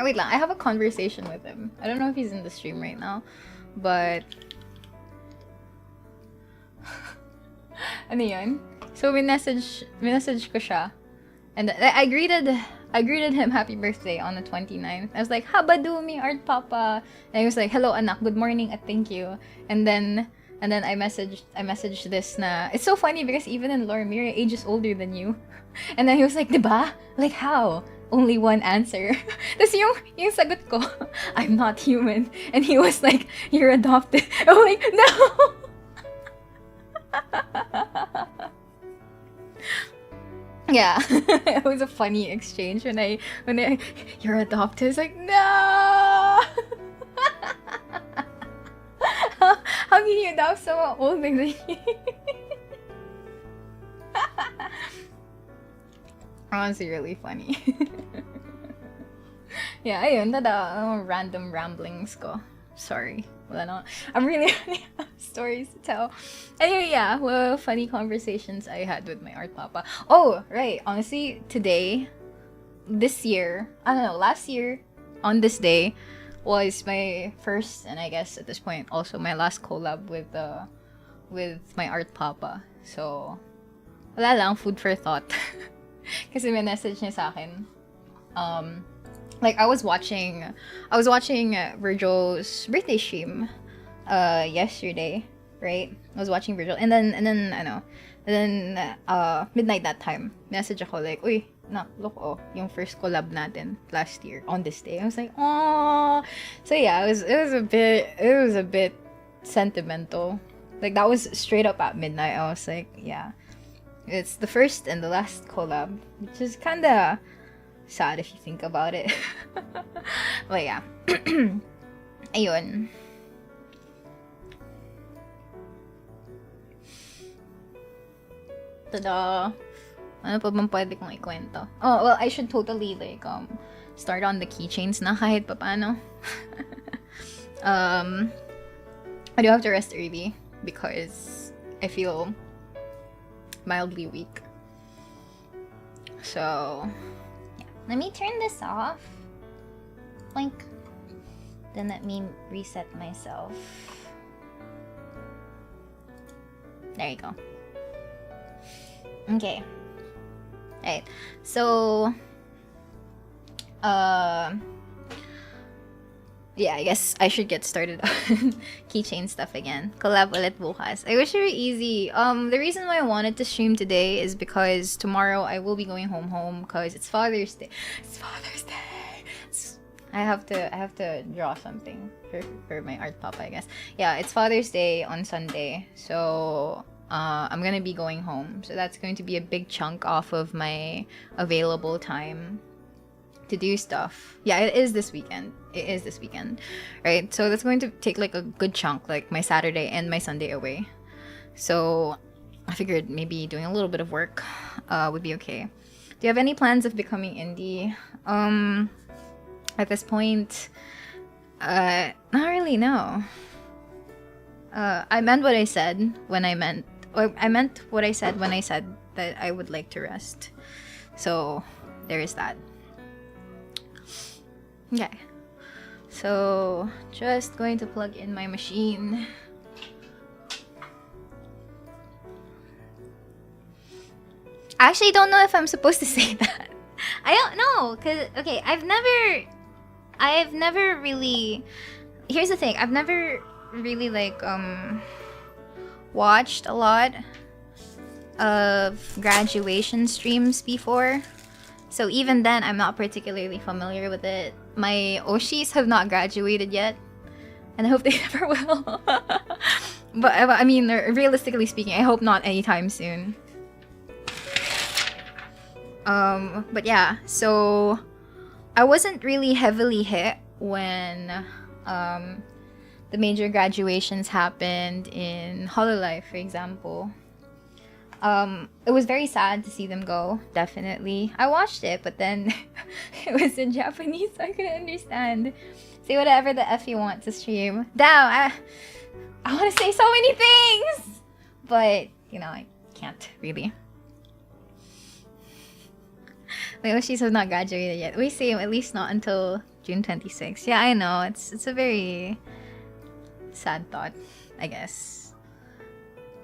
Wait lang, I have a conversation with him. I don't know if he's in the stream right now, but Ano yun? So, minessage ko siya. And I greeted him happy birthday on the 29th. I was like, Habadumi, Art Papa. And he was like, hello anak, good morning at thank you. And then I messaged this na, it's so funny because even in lore, Miria age is older than you. And then he was like, diba? Like how? Only one answer. Tapos yung sagot ko, I'm not human. And he was like, you're adopted. I'm like, no! Yeah, it was a funny exchange when I you're adopted. It's like, no! How can you adopt someone older than you? Honestly, really funny. Yeah, ayun, random ramblings ko. Sorry. Wala na. I'm really running out of stories to tell. Anyway, yeah, well, funny conversations I had with my art papa. Oh, right. Honestly, today, this year, I don't know, last year, on this day, was my first, and I guess at this point, also my last collab with my art papa. So, wala lang, food for thought. Kasi may message niya sa akin. Like I was watching Virgil's birthday stream yesterday, right? I was watching Virgil and then midnight that time, message ako like, uy, look, yung first collab natin last year on this day. I was like, oh. So yeah, it was a bit sentimental. Like that was straight up at midnight. I was like, yeah. It's the first and the last collab, which is kinda sad if you think about it. But yeah. Ayun. Tada! Ano pa bang pwede kong ikwento? Oh, well, I should totally like start on the keychains na kahit papaano. I do have to rest early because I feel mildly weak. So, yeah. Let me turn this off. Blink. Then let me reset myself. There you go. Okay. Alright. So, yeah, I guess I should get started on keychain stuff again. Collab ulit bukas. I wish it were easy. The reason why I wanted to stream today is because tomorrow I will be going home because it's Father's Day. It's Father's Day. I have to draw something for my art papa, I guess. Yeah, it's Father's Day on Sunday. So I'm gonna be going home. So that's going to be a big chunk off of my available time to do stuff. Yeah, it is this weekend. Right? So that's going to take like a good chunk, like my Saturday and my Sunday away. So I figured maybe doing a little bit of work would be okay. Do you have any plans of becoming indie? At this point, not really, no. I meant what I said when I meant what I said when I said that I would like to rest. So there is that. Okay, so just going to plug in my machine. I actually don't know if I'm supposed to say that. I don't know, cause okay, I've never really. Here's the thing, I've never really like watched a lot of graduation streams before. So even then, I'm not particularly familiar with it. My Oshis have not graduated yet, and I hope they never will. But I mean, realistically speaking, I hope not anytime soon. But yeah, so I wasn't really heavily hit when the major graduations happened in Hololive, for example. It was very sad to see them go, definitely. I watched it, but then it was in Japanese, so I couldn't understand. Say whatever the F you want to stream. Damn, I want to say so many things! But, you know, I can't, really. My Oshis have not graduated yet. We see at least not until June 26th. Yeah, I know, it's a very sad thought, I guess.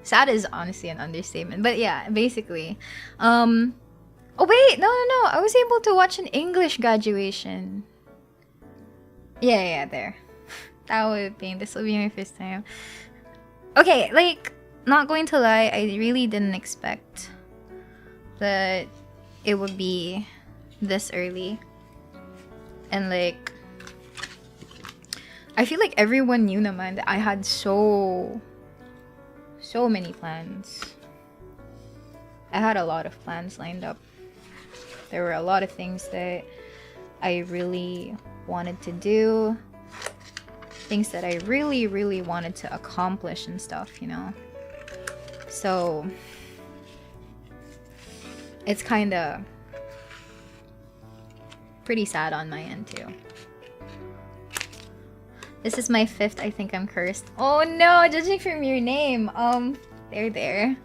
Sad is honestly an understatement. But yeah, basically. Oh wait, no. I was able to watch an English graduation. Yeah, there. This will be my first time. Okay, like, not going to lie, I really didn't expect that it would be this early. And like, I feel like everyone knew naman that I had so many plans. I had a lot of plans lined up. There were a lot of things that I really wanted to do. Things that I really, really wanted to accomplish and stuff, you know? So, it's kinda pretty sad on my end too. This is my 5th, I think I'm cursed. Oh no, judging from your name. There.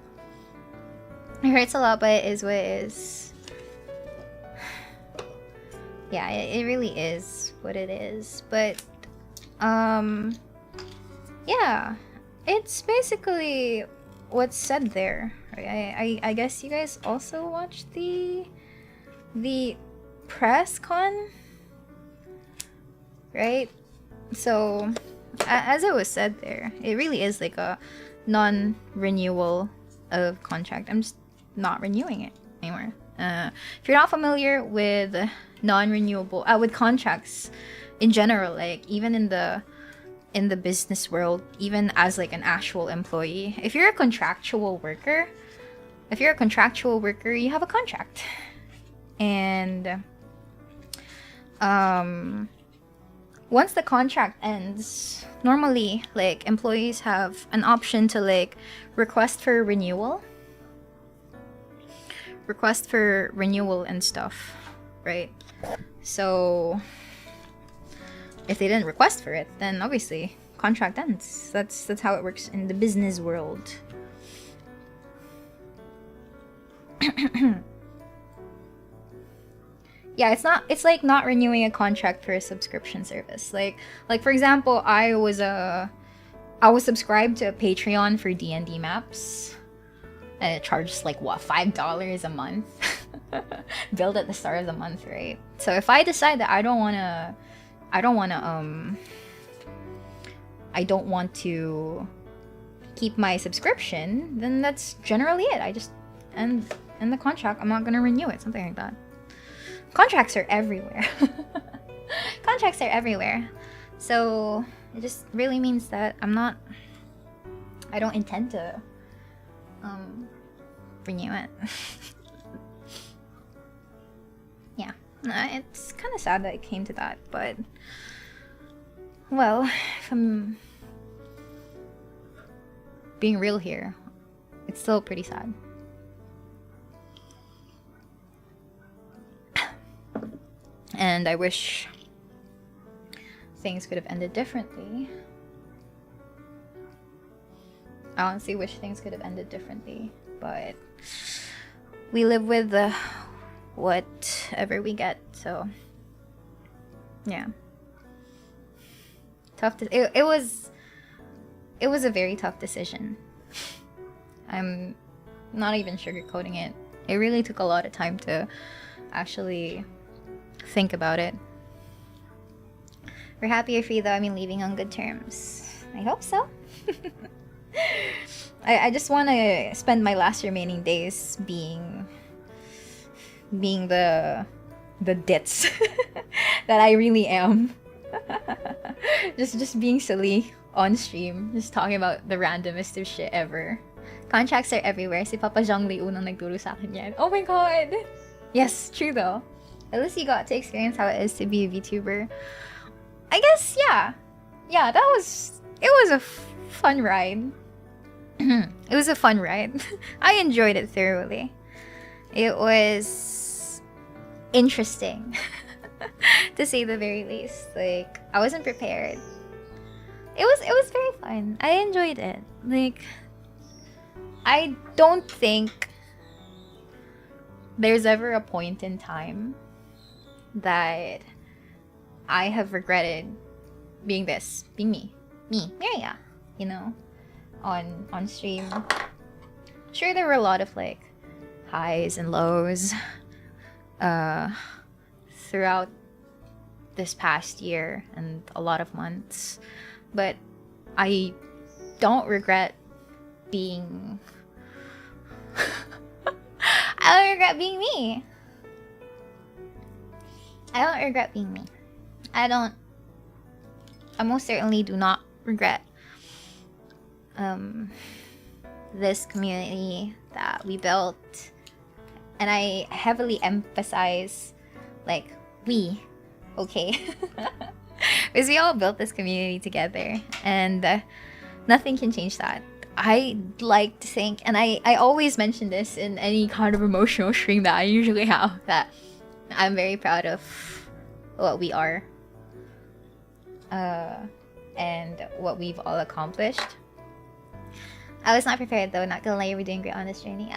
It hurts a lot, but it is what it is. Yeah, it really is what it is. But, yeah. It's basically what's said there. I guess you guys also watched the press con? Right? So, as it was said there, it really is like a non-renewal of contract. I'm just not renewing it anymore. If you're not familiar with non-renewable, with contracts in general, like even in the business world, even as like an actual employee, if you're a contractual worker, you have a contract. And once the contract ends, normally like employees have an option to like request for renewal and stuff, right? So if they didn't request for it, then obviously contract ends. That's how it works in the business world. Yeah, it's like not renewing a contract for a subscription service. Like for example, I was subscribed to a Patreon for D&D maps. And it charges like what, $5 a month? Billed at the start of the month, right? So if I decide that I don't want to keep my subscription, then that's generally it. I just end the contract. I'm not gonna renew it, something like that. Contracts are everywhere. Contracts are everywhere. So it just really means that I don't intend to renew it. Yeah, it's kind of sad that it came to that, but well, if I'm being real here, it's still pretty sad. And I wish things could have ended differently. I honestly wish things could have ended differently, but we live with whatever we get, so yeah. It was a very tough decision. I'm not even sugarcoating it. It really took a lot of time to actually think about it. We're happy you're free though. I mean, leaving on good terms. I hope so. I just want to spend my last remaining days being the ditz that I really am. just being silly on stream, just talking about the randomest of shit ever. Contracts are everywhere. Si Papa Zhongli unang nagturo sa akin yan. Oh my god! Yes, true though. At least you got to experience how it is to be a VTuber. I guess, yeah. Yeah, it was a fun ride. It was a fun ride. I enjoyed it thoroughly. It was interesting, to say the very least. Like, I wasn't prepared. It was very fun. I enjoyed it. Like, I don't think there's ever a point in time that I have regretted being me, Miria, you know? on stream. Sure, there were a lot of like highs and lows throughout this past year and a lot of months, but I don't regret being I don't regret being me. I don't regret being me. I most certainly do not regret this community that we built, and I heavily emphasize like we, okay? Because we all built this community together, and nothing can change that. I like to think, and I always mention this in any kind of emotional stream that I usually have, that I'm very proud of what we are and what we've all accomplished. I was not prepared though, not gonna lie, we're doing great on this journey.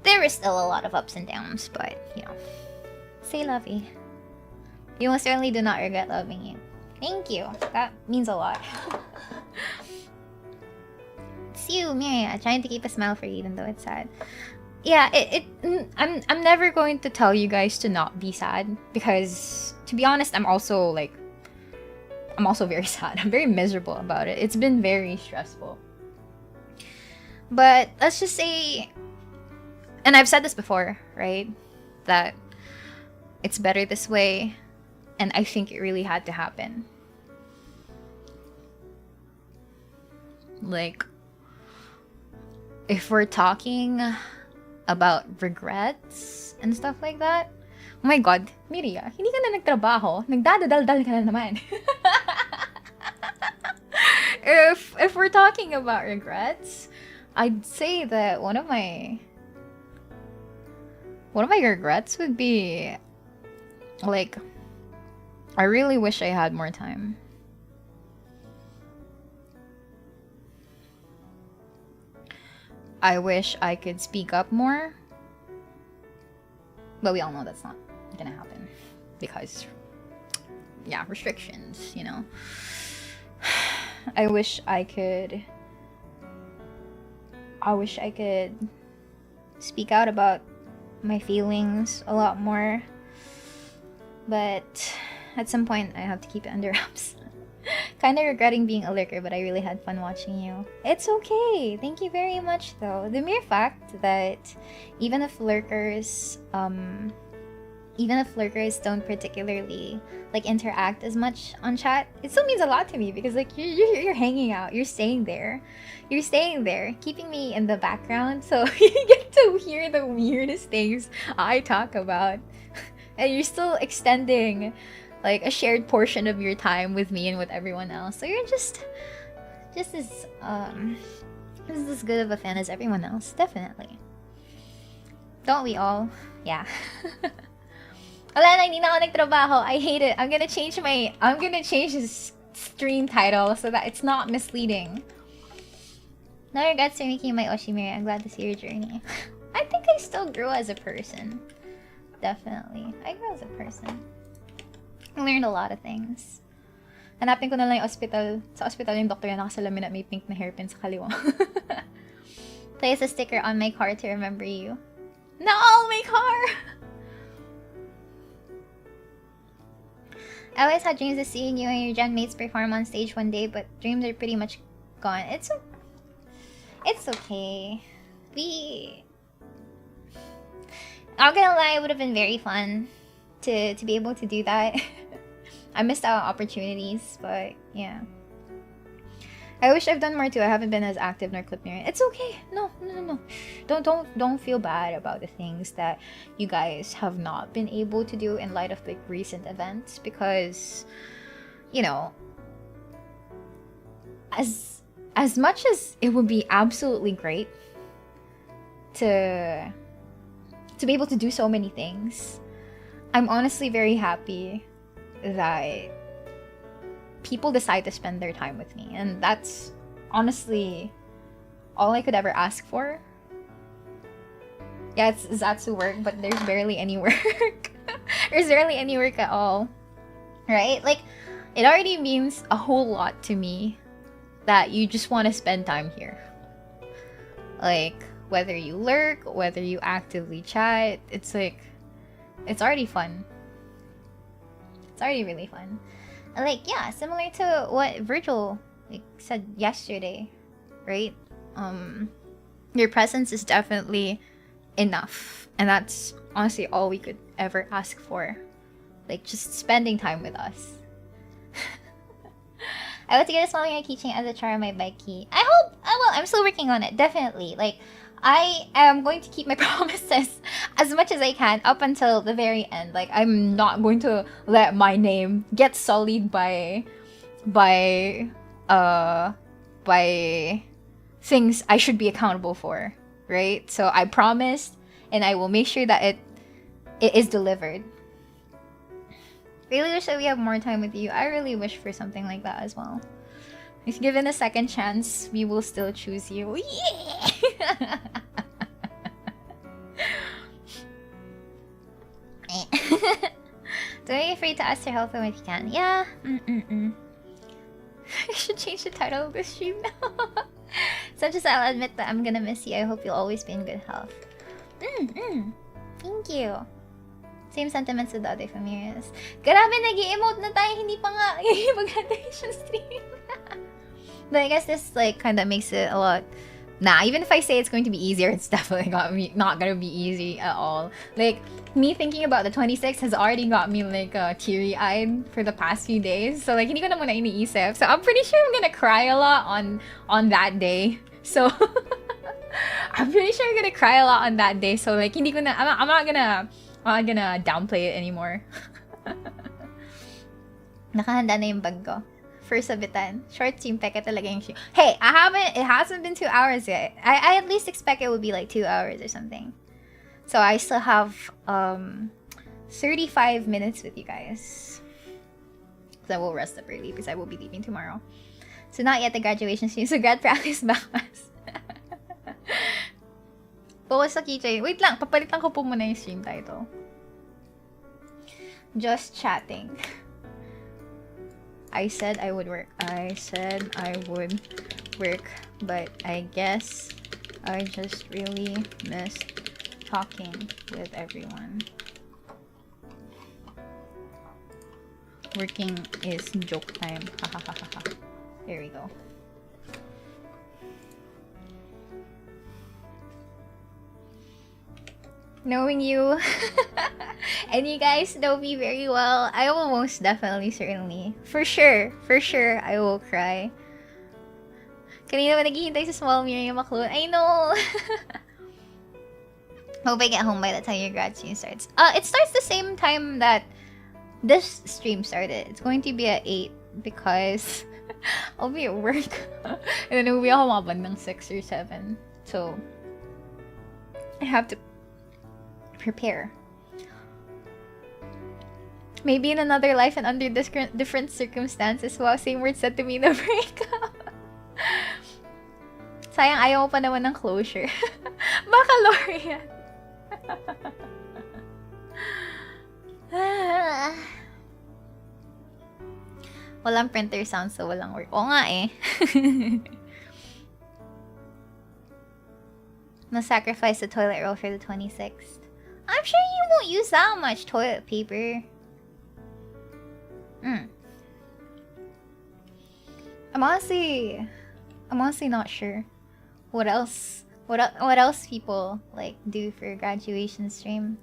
There were still a lot of ups and downs, but you know, say lovey. You most certainly do not regret loving you. Thank you. That means a lot. It's you, Miria, trying to keep a smile for you even though it's sad. Yeah, I'm never going to tell you guys to not be sad, because to be honest, I'm also very sad. I'm very miserable about it. It's been very stressful. But let's just say, and I've said this before, right? That it's better this way, and I think it really had to happen. Like, if we're talking about regrets and stuff like that, oh my god, Miria, hindi ka na nagtrabaho, nagdadadaldal ka na naman. If we're talking about regrets, I'd say that one of my regrets would be like, I really wish I had more time. I wish I could speak up more, but we all know that's not gonna happen because, yeah, restrictions, you know. I wish I could speak out about my feelings a lot more, but at some point I have to keep it under wraps. Kind of regretting being a lurker, but I really had fun watching you. It's okay. Thank you very much, though. The mere fact that even if lurkers don't particularly like interact as much on chat, it still means a lot to me, because like you're hanging out, you're staying there, keeping me in the background, so you get to hear the weirdest things I talk about, and you're still extending like a shared portion of your time with me and with everyone else. So you're just as good of a fan as everyone else, definitely. Don't we all? Yeah. Wala na, hindi na ako nagtrabaho. I hate it. I'm gonna change this stream title so that it's not misleading. No regrets for making my Oshimiri. I'm glad to see your journey. I think I still grew as a person. Definitely. I grew as a person. I learned a lot of things. Hanapin ko na lang yung hospital. Sa hospital yung doctor na nakasalamin at may pink na hairpin sa kaliwa. Place a sticker on my car to remember you. No, my car! I always had dreams of seeing you and your gen mates perform on stage one day, but dreams are pretty much gone. It's okay. Not gonna lie, it would have been very fun to be able to do that. I missed out on opportunities, but yeah. I wish I've done more too. I haven't been as active nor clip near. It's okay. No. Don't feel bad about the things that you guys have not been able to do in light of like recent events, because you know, as much as it would be absolutely great to be able to do so many things, I'm honestly very happy that people decide to spend their time with me, and that's honestly all I could ever ask for. Yeah, it's Zatsu work, but there's barely any work. There's barely any work at all, right? Like, it already means a whole lot to me that you just want to spend time here. Like, whether you lurk, whether you actively chat, it's like, it's already fun. It's already really fun. And like, yeah, similar to what Virgil like said yesterday, right? Your presence is definitely enough, and that's honestly all we could ever ask for. Like, just spending time with us. I want to get a small Miria keychain as a char on my bike key. I hope I will. I'm still working on it, definitely. Like, I am going to keep my promises as much as I can up until the very end. Like, I'm not going to let my name get sullied by things I should be accountable for, right? So I promised, and I will make sure that it is delivered. Really wish that we have more time with you. I really wish for something like that as well. If given a second chance, we will still choose you. Yeah! Don't be afraid to ask your health when you can. Yeah. I should change the title of the stream now. Such as I'll admit that I'm gonna miss you. I hope you'll always be in good health. Thank you. Same sentiments with the other familiars. Grabe, nag-i-emote na tayo. Hindi pa nga mag-graduation stream. But I guess this like kind of makes it a lot. Nah, even if I say it's going to be easier, it's definitely not gonna be easy at all. Like, me thinking about the 26th has already got me like teary-eyed for the past few days. So like, hindi ko na muna iniisip. So I'm pretty sure I'm gonna cry a lot on that day. So I'm pretty sure I'm gonna cry a lot on that day. So like, hindi ko na, I'm not gonna downplay it anymore. Nakahanda na yung bag ko. First sabitan. Short team peka talaga yung shoe. Hey, it hasn't been 2 hours yet. I at least expect it would be like 2 hours or something. So I still have 35 minutes with you guys. So I will rest up early because I will be leaving tomorrow. So not yet the graduation stream. So grad practice bakas. Focus sa keychain. Wait lang, papalitan ko po muna yung stream title. Just chatting. I said I would work. I said I would work, but I guess I just really missed talking with everyone. Working is joke time. Hahaha. There we go. Knowing you and you guys know me very well, I will most definitely, certainly, for sure, I will cry. Kanina ba naghihintay sa small Miria maklone? I know! Hope I get home by the time your grad stream starts. It starts the same time that this stream started. It's going to be at 8 because I'll be at work. And then uwi ako mga bandang 6 or 7. So, I have to prepare. Maybe in another life and under different circumstances. Wow, same words said to me in the breakup. Sayang ayaw mo pa naman ng closure. Baccalaureate. Walang printer sound so walang work. Oo nga eh. No sacrifice the toilet roll for the 26th. I'm sure you won't use that much toilet paper. I'm honestly not sure what else people like do for a graduation stream.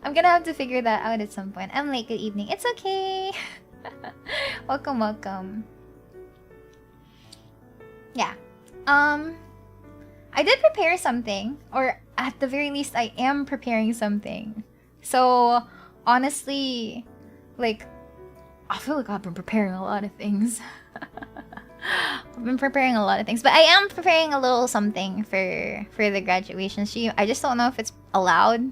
I'm gonna have to figure that out at some point. I'm late. Good evening. It's okay. Welcome. Yeah. I did prepare something, or at the very least, I am preparing something. So, honestly, like, I feel like I've been preparing a lot of things. I've been preparing a lot of things, but I am preparing a little something for the graduation stream. I just don't know if it's allowed.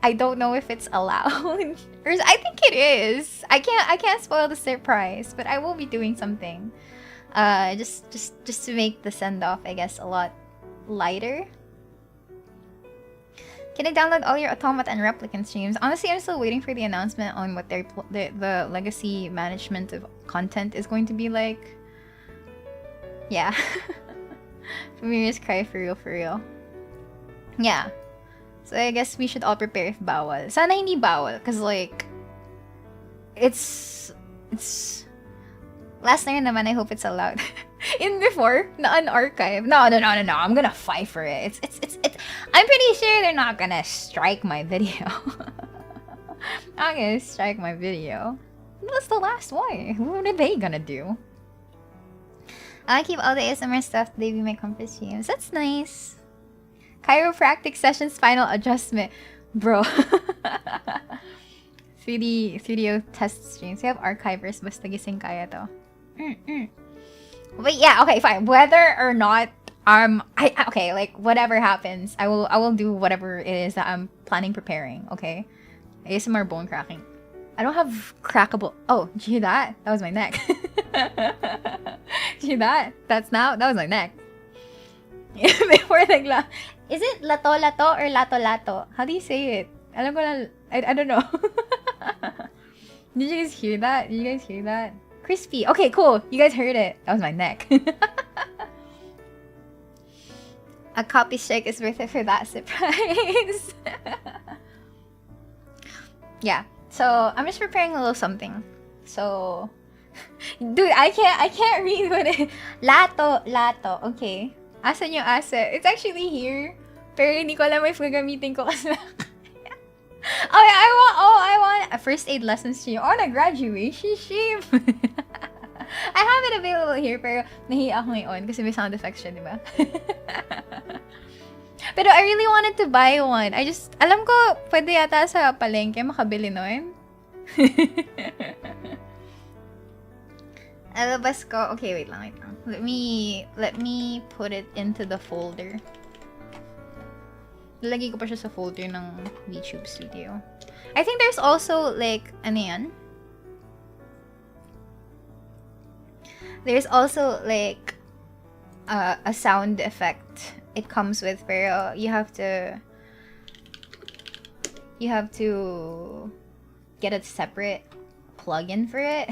I don't know if it's allowed. Or I think it is. I can't spoil the surprise, but I will be doing something. Just to make the send-off, I guess, a lot lighter. Can I download all your Automata and Replicant streams? Honestly, I'm still waiting for the announcement on what the legacy management of content is going to be like. Yeah. Miria's cry for real, for real. Yeah. So I guess we should all prepare if bawal. Sana hindi bawal, cause like it's last year naman, I hope it's allowed. In before, na unarchive. No. I'm gonna fight for it. It's I'm pretty sure they're not gonna strike my video. I'm gonna strike my video. That's the last one. What are they gonna do? I keep all the ASMR stuff to be my comfort streams. That's nice. Chiropractic session spinal adjustment. Bro. 3D test streams. We have archivers. Basta gising kaya to. But yeah, okay, fine. Whether or not okay, like whatever happens, I will do whatever it is that I'm planning preparing, okay? ASMR bone cracking. I don't have crackable. Oh, did you hear that? That was my neck. Did you hear that? That was my neck. Before nagla. Is it lato-lato or lato-lato? How do you say it? Alam ko lang, I don't know. Did you guys hear that? Did you guys hear that? Crispy. Okay, cool. You guys heard it. That was my neck. A copy shake is worth it for that surprise. Yeah. So I'm just preparing a little something. So, dude, I can't read what it. Lato. Okay. Asan yung asa? It's actually here. Pero hindi ko alam if gagamitin ko kasi. Oh yeah, I want a first aid lesson stream on a graduation stream. I have it available here, pero nahiya ako ngayon kasi may sound effects siya, di ba? Pero I really wanted to buy one. Alam ko, pwede yata sa palengke makabili nun. Alabas ko. Okay, wait lang. Let me put it into the folder. Lalagay ko pa siya sa folder ng VTube Studio. I think there's also like, ano yan? There's also like a sound effect it comes with, pero you have to get a separate plugin for it.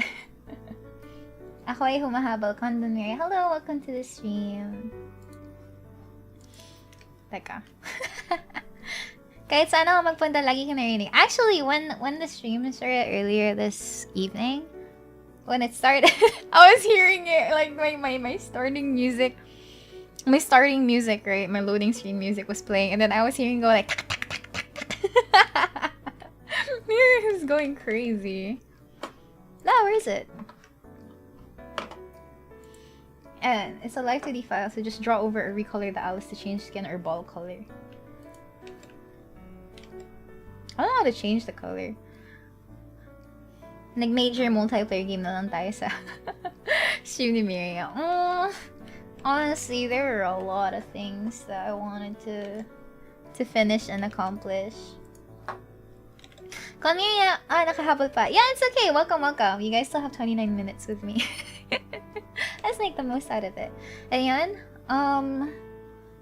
Ako ay humahabal. Condon Miria. Hello, welcome to the stream. Teka. Kahit saan ako magpunta, lagi ka narinig. Actually, when the stream started earlier this evening, when it started, I was hearing it, like my starting music. My starting music, right? My loading screen music was playing, and then I was hearing go like Miria is going crazy. Nah, where is it? And it's a live 2D file, so just draw over or recolor the Alice to change skin or ball color. I don't know how to change the color. Nag-major multiplayer game na lang tayo sa stream ni Miria. Honestly, there were a lot of things that I wanted to finish and accomplish. Call Miria! Nakahabol pa. Yeah, it's okay. Welcome. You guys still have 29 minutes with me. Let's make the most out of it. Ayan.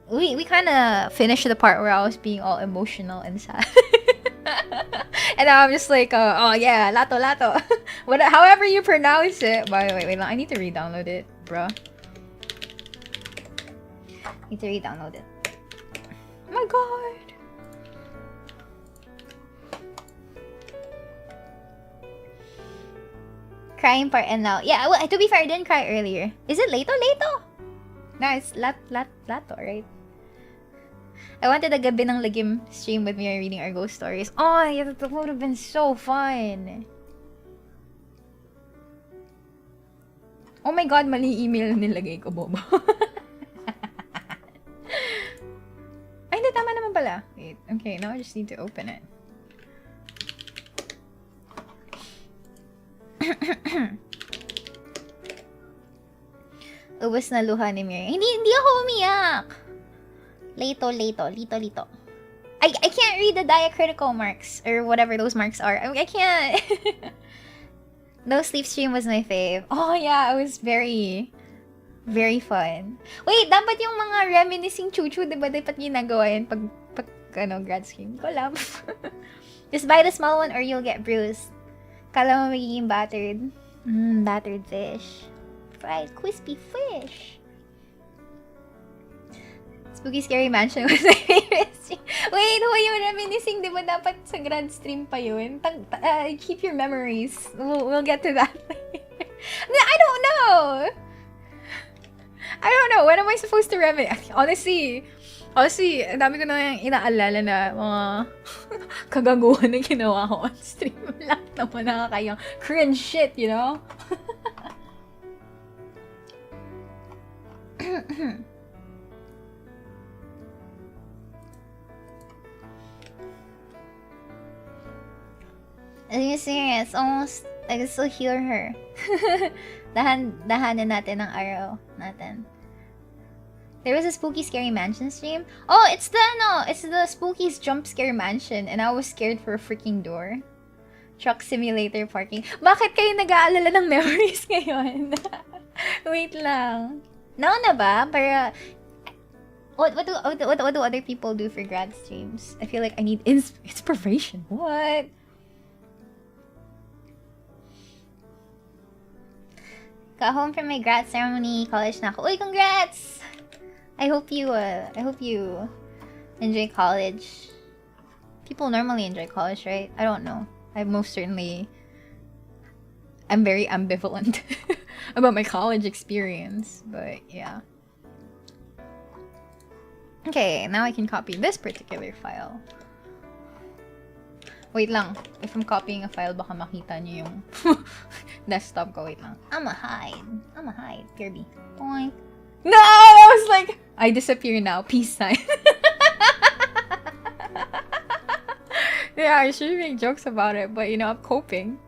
We kind of finished the part where I was being all emotional and sad. And now I'm just like, oh yeah, lato. However you pronounce it. Wait, I need to re-download it, bruh. Need to re-download it. Oh my god. Crying part and now. Yeah, well, to be fair, I didn't cry earlier. Is it lato? No, it's lato, right? I wanted a gabi ng lagim stream with me reading our ghost stories. Oh, yeah, that would have been so fun. Oh my god, mali email nilagay ko, bobo. Ay, hindi, tama naman pala. Wait, okay, now I just need to open it. Ubus na luha ni Miria. Hindi ako umiyak. Lito. I can't read the diacritical marks or whatever those marks are. I can't. No Sleep stream was my fave. Oh yeah, it was very fun. Wait, dapat yung mga reminiscing chuchu, diba dapat ginagawa yun pag grad scheme. Collab. Just buy the small one or you'll get bruised. Kala mo magiging battered. Battered fish. Fried crispy fish. Spooky Scary Mansion was my favorite stream. Wait, who yung reminiscing? Di ba dapat sa grad stream pa yun? Keep your memories. We'll get to that later. I don't know! When am I supposed to reminisce? Honestly, ang dami ko na inaalala na mga kagaguhan na ginawa ko on stream. Lahat naman nakakayang cringe shit, you know? Are you serious? Almost, I can still hear her. Dahanin natin ang araw natin. There was a Spooky Scary Mansion stream. Oh, it's the Spooky's Jump Scare Mansion, and I was scared for a freaking door. Truck simulator parking. Bakit kayo nag-aalala ng memories ngayon? Wait lang. No na ba? Para what do other people do for grad streams? I feel like I need inspiration. What? Got home from my grad ceremony. College na ako. Uy, congrats! I hope you enjoy college. People normally enjoy college, right? I don't know. I'm very ambivalent about my college experience, but yeah. Okay, now I can copy this particular file. Wait lang. If I'm copying a file, baka makita niyo yung desktop ko. Wait lang. I'ma hide. Kirby. Boink. No! I was like, I disappear now. Peace sign. Yeah, I should make jokes about it, but you know, I'm coping.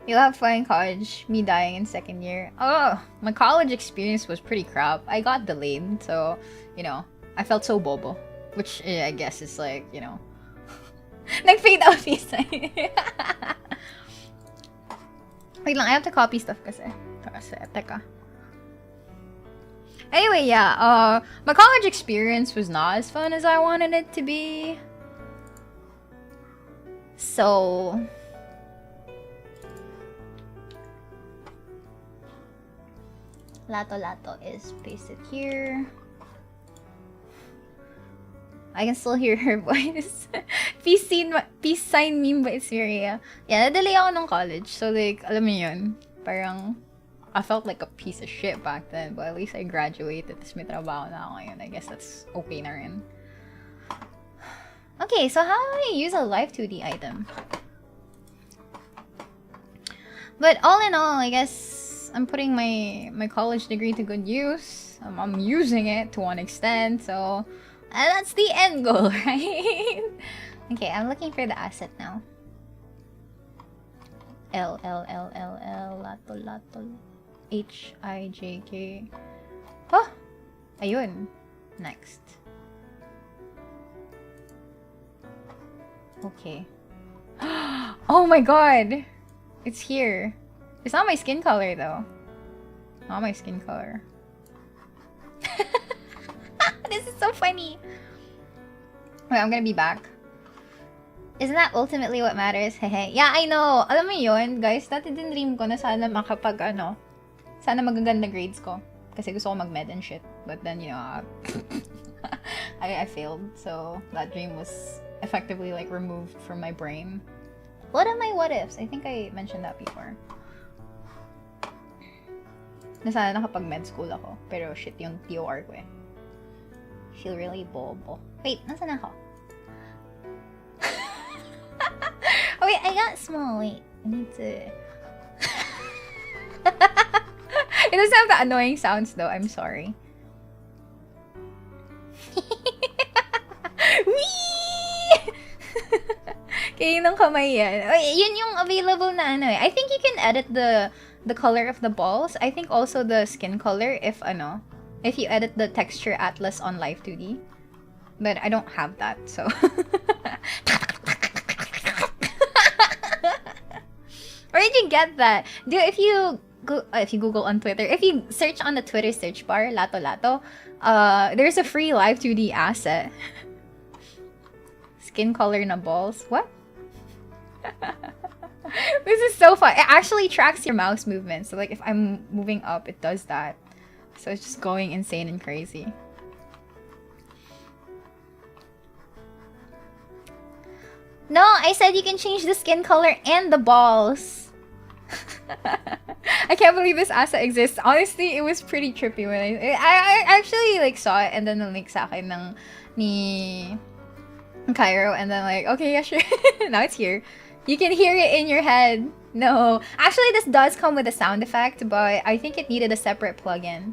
You'll have fun in college. Me dying in second year. Oh, my college experience was pretty crap. I got delayed, so, you know, I felt so bobo. Which, yeah, I guess is like, you know, nag-fade out peace sign. Wait lang, I have to copy stuff kasi. Teka. Anyway, yeah, my college experience was not as fun as I wanted it to be. So Lato is pasted here. I can still hear her voice. Peace sign meme by Miria. Yeah, na-delay ako ng college. So like, alam mo yun, parang I felt like a piece of shit back then, but at least I graduated. Tapos may trabaho na ako ngayon. I guess that's okay na rin. Okay, so how do I use a live 2D item? But all in all, I guess I'm putting my college degree to good use. I'm using it to one extent, so that's the end goal, right? Okay, I'm looking for the asset now. L, lato, H, I, J, K. Oh! Ayun. Next. Okay. Oh my god! It's here. It's not my skin color though. Not my skin color. This is so funny. Wait, I'm gonna be back. Isn't that ultimately what matters? Hehe. Yeah, I know. Alam mo yun, guys. Dati din dream ko na sana makapag sana magaganda grades ko. Kasi gusto ko mag-med and shit. But then, you know, I failed. So, that dream was effectively like removed from my brain. What are my what ifs? I think I mentioned that before. Na sana nakapag-med school ako. Pero shit yung TOR ko eh. Feel really bobo. Wait, nasan ako? Oh wait, I got small. Wait, I need to... It doesn't have the annoying sounds though. I'm sorry. Wee! Kaya ng kamay yan. Yun yung available na ano eh. I think you can edit the color of the balls. I think also the skin color if you edit the texture atlas on Live 2D. But I don't have that, so... Where did you get that? Dude, if you if you Google on Twitter, if you search on the Twitter search bar, Lato Lato, there's a free live 2D asset. Skin color na balls. What? This is so fun. It actually tracks your mouse movement. So like if I'm moving up, it does that. So it's just going insane and crazy. No, I said you can change the skin color and the balls. I can't believe this asset exists. Honestly, it was pretty trippy when I actually like saw it and then like sa akin ng ni Cairo and then like, okay, yeah, sure. Now it's here. You can hear it in your head. No. Actually, this does come with a sound effect, but I think it needed a separate plugin.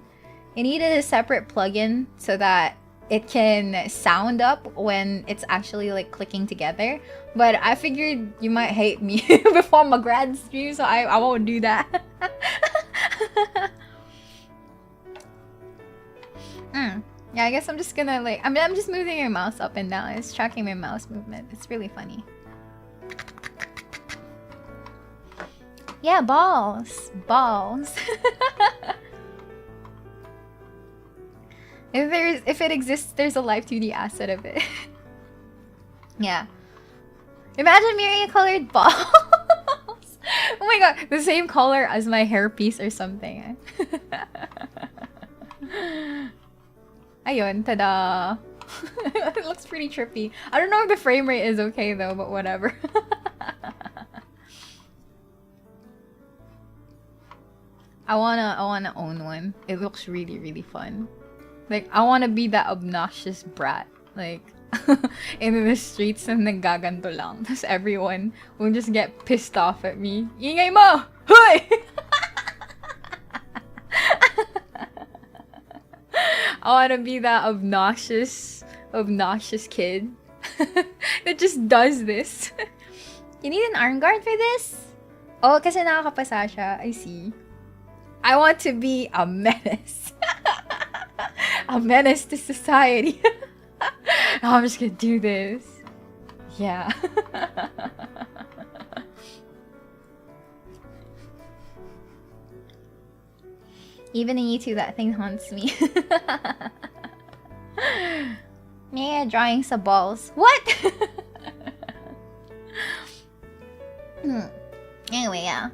It needed a separate plugin so that it can sound up when it's actually like clicking together. But I figured you might hate me before my grad stream, so I won't do that. Yeah, I guess I'm just gonna like I'm just moving your mouse up and down. It's tracking my mouse movement. It's really funny. Yeah, balls. Balls. If it exists, there's a live 2D asset of it. Yeah. Imagine Miria colored balls. Oh my god, the same color as my hairpiece or something. Ayun, tada. It looks pretty trippy. I don't know if the frame rate is okay though, but whatever. I wanna own one. It looks really, really fun. Like, I wanna be that obnoxious brat. Like, in the streets and naggaganto lang. Tapos everyone will just get pissed off at me. Ingay mo! Hoy! I wanna be that obnoxious kid that just does this. You need an arm guard for this? Oh, kasi nakakapasa siya. I see. I want to be a menace. A menace to society. I'm just gonna do this. Yeah. Even in YouTube, that thing haunts me. Yeah, drawing sa balls. What? Anyway, yeah.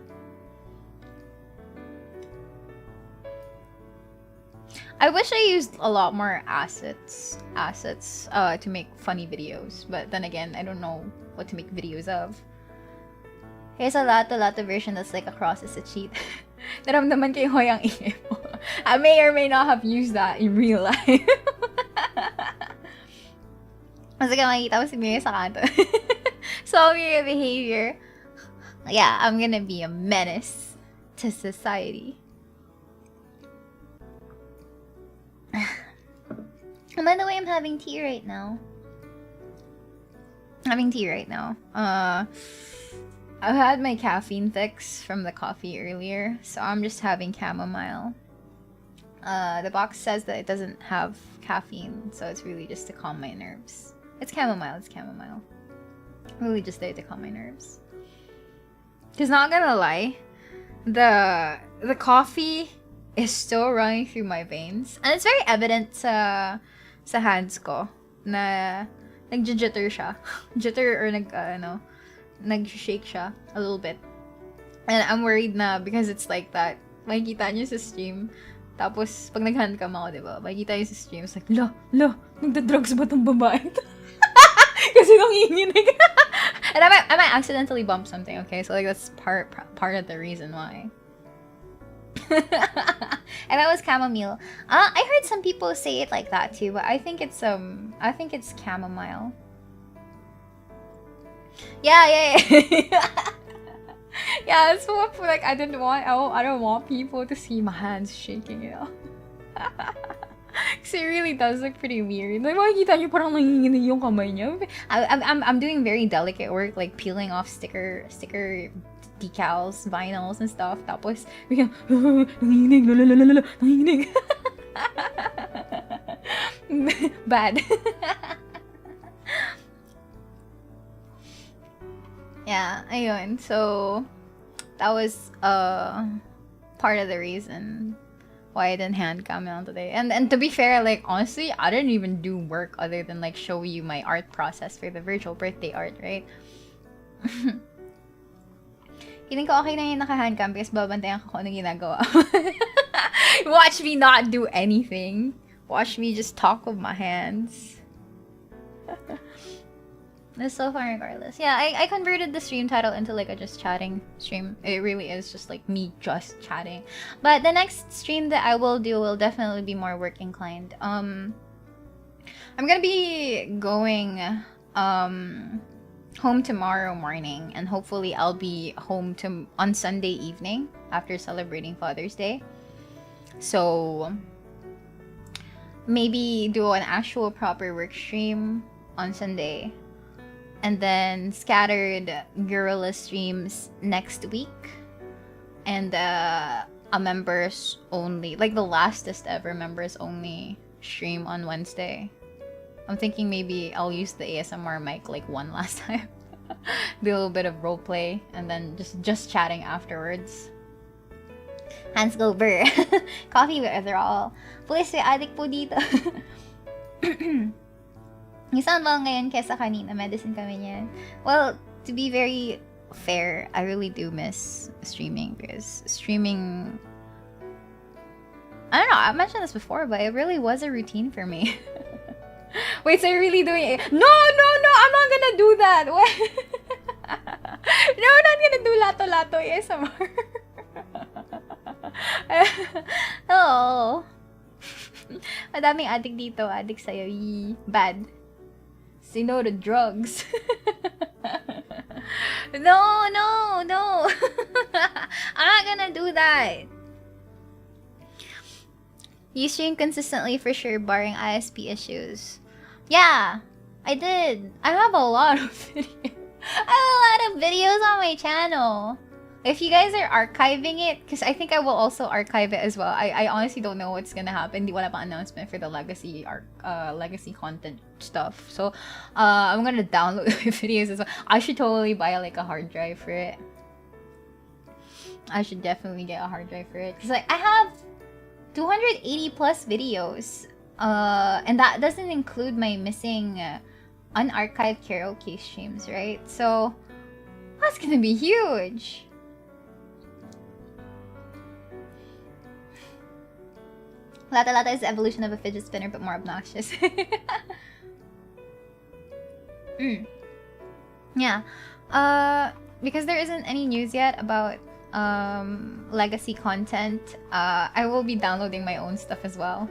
I wish I used a lot more assets to make funny videos, but then again, I don't know what to make videos of. Here's a lato version that's like a cross is a cheat. Naramdaman kay Hoy ang ingay mo. I may or may not have used that in real life. Kasi makikita ko si Miria sa kanto. So, Miria behavior. Yeah, I'm gonna be a menace to society. And by the way, I'm having tea right now. I had my caffeine fix from the coffee earlier, so I'm just having chamomile. The box says that it doesn't have caffeine, so it's really just to calm my nerves. It's chamomile. Really just there to calm my nerves. Cause not gonna lie, the coffee is still running through my veins, and it's very evident sa hands ko na nag-jitter siya. Jitter or nag-shake siya a little bit. And I'm worried na because it's like that, makikita niyo sa stream. Tapos, pag nag-handcam ako, diba? Makikita niyo sa stream, it's like, nagda-drugs ba tong babae? Kasi nung inginig. And I might accidentally bump something, okay? So like that's part of the reason why. And that was chamomile. I heard some people say it like that too, but I think it's chamomile. Yeah. Yeah, it's what like I don't want people to see my hands shaking, you know. Cause it really does look pretty weird. Like makikita niyo parang nanginginig yung kamay niya. I'm doing very delicate work, like peeling off sticker decals, vinyls and stuff. Tapos nanginginig, nanginginig. Bad. Yeah, ayun. So that was part of the reason why I didn't hand cam on today. And to be fair, like honestly, I didn't even do work other than like show you my art process for the virtual birthday art, right? Feeling ko okay na yung naka-handcam because babantayan ko kung anong ginagawa. Watch me not do anything. Watch me just talk with my hands. It's so fun regardless. Yeah, I converted the stream title into like a just chatting stream. It really is just like me just chatting. But the next stream that I will do will definitely be more work inclined. I'm gonna be going home tomorrow morning, and hopefully I'll be home on Sunday evening after celebrating Father's Day. So maybe do an actual proper work stream on Sunday, and then scattered guerrilla streams next week, and a members only, like the lastest ever members only stream on Wednesday. I'm thinking maybe I'll use the ASMR mic like one last time. Do a little bit of roleplay and then just chatting afterwards. Hands go burr. Coffee withdrawal. Police addict po dito. Isang lang ngayon kesa kanina. Medicine kami niyan. Well, to be very fair, I really do miss streaming because streaming... I don't know, I've mentioned this before, but it really was a routine for me. Wait, so you're really doing it? No, I'm not gonna do that. What? No, I'm not gonna do lato-lato ASMR. Oh. Madaming addict dito. Addict sa'yo. Yee. Bad. Say no to drugs. No. I'm not gonna do that. You stream consistently for sure, barring ISP issues. Yeah, I did. I have a lot of videos. On my channel. If you guys are archiving it, because I think I will also archive it as well. I honestly don't know what's gonna happen. Di wala pa announcement for the legacy legacy content stuff. So, I'm gonna download the videos as well. I should totally buy like a hard drive for it. I should definitely get a hard drive for it. Because like, I have 280 plus videos. And that doesn't include my missing unarchived karaoke streams, right? So, that's gonna be huge. Lata Lata is the evolution of a fidget spinner, but more obnoxious. Yeah. Because there isn't any news yet about legacy content, I will be downloading my own stuff as well.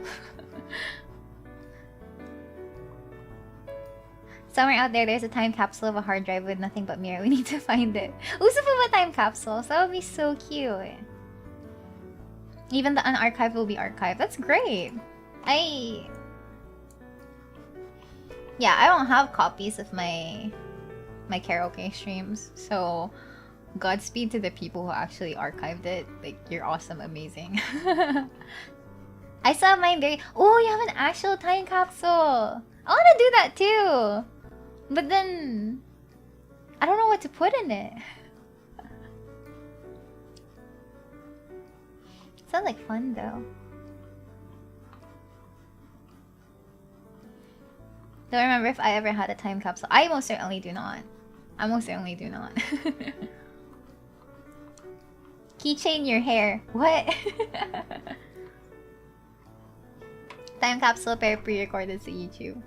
Somewhere out there's a time capsule of a hard drive with nothing but Miria. We need to find it. Uso pa ba time capsules? That would be so cute. Even the unarchived will be archived. That's great. Yeah, I don't have copies of my karaoke streams, so Godspeed to the people who actually archived it. Like, you're awesome, amazing. I saw mine very... Oh, you have an actual time capsule! I want to do that too! But then... I don't know what to put in it. Sounds like fun though. Don't remember if I ever had a time capsule. I most certainly do not. I most certainly do not. Keychain your hair. What? Time capsule pair pre-recorded to YouTube.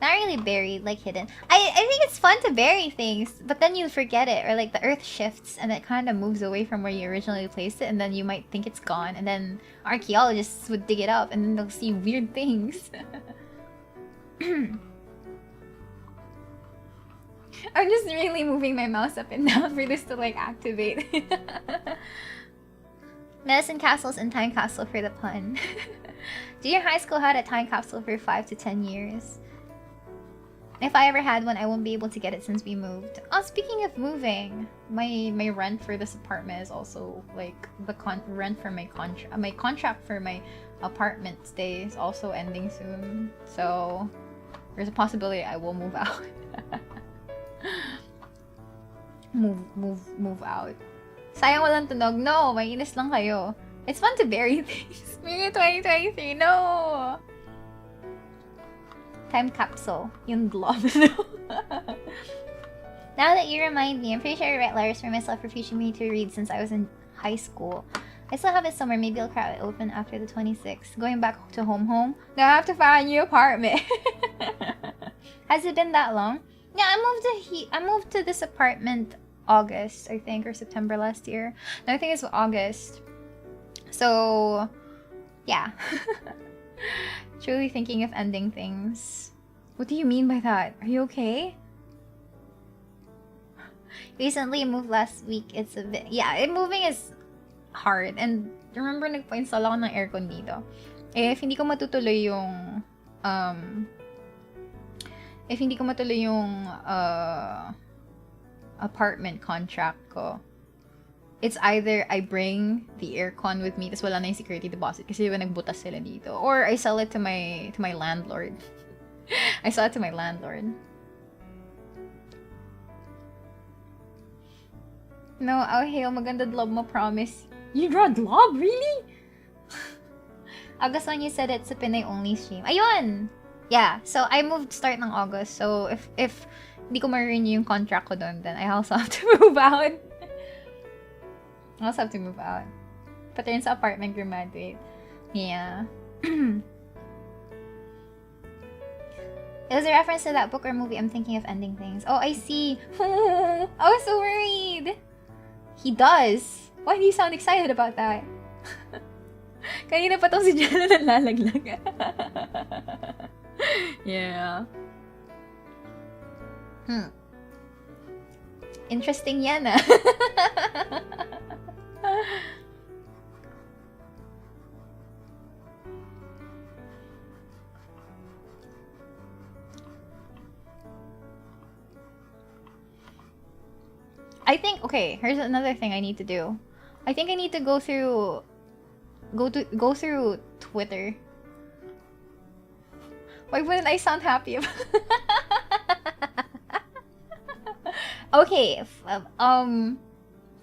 Not really buried, like hidden. I think it's fun to bury things, but then you forget it, or like the earth shifts and it kind of moves away from where you originally placed it, and then you might think it's gone, and then archaeologists would dig it up and then they'll see weird things. I'm just really moving my mouse up and down for this to like activate. Medicine castles and time capsule for the pun. Junior high school had a time capsule for 5 to 10 years. If I ever had one, I won't be able to get it since we moved. Oh, speaking of moving, my rent for this apartment is also like the rent for my contract for my apartment stay is also ending soon. So there's a possibility I will move out. move out. Sayang walang tunog. No, mainis lang kayo. It's fun to bury things. Maybe 2023, no! Time capsule. Yung glob. Now that you remind me, I'm pretty sure I read letters for myself refusing me to read since I was in high school. I still have it somewhere. Maybe I'll crack it open after the 26th. Going back to home. Now I have to find a new apartment. Has it been that long? Yeah, I moved to this apartment August, I think, or September last year. No, I think it's August. So, yeah. Truly thinking of ending things. What do you mean by that? Are you okay? Recently moved last week. It's a bit... Yeah, moving is hard. And remember, nagpa-install ako ng aircon dito. If hindi ko matutuloy yung... If hindi ko matuloy yung apartment contract ko, it's either I bring the aircon with me, tas wala na yung security deposit kasi diba nagbutas sila dito, or I sell it to my landlord. I sell it to my landlord. No, oh hail, maganda glob mo, promise. You draw glob? Really? August when you said it's a Pinay only stream. Ayun! Yeah, so I moved start ng August. So if hindi ko ma-renew yung contract ko doon, then I also have to move out. I also have to move out. Pati rin sa apartment graduate. Yeah. It was a reference to that book or movie. I'm thinking of ending things. Oh, I see. I was so worried. He does. Why do you sound excited about that? Kanina pa tong si Jana nalalaglag. Yeah. Interesting yan, ah. I think, okay, here's another thing I need to do. I think I need to go through Twitter. Why wouldn't I sound happy about Okay,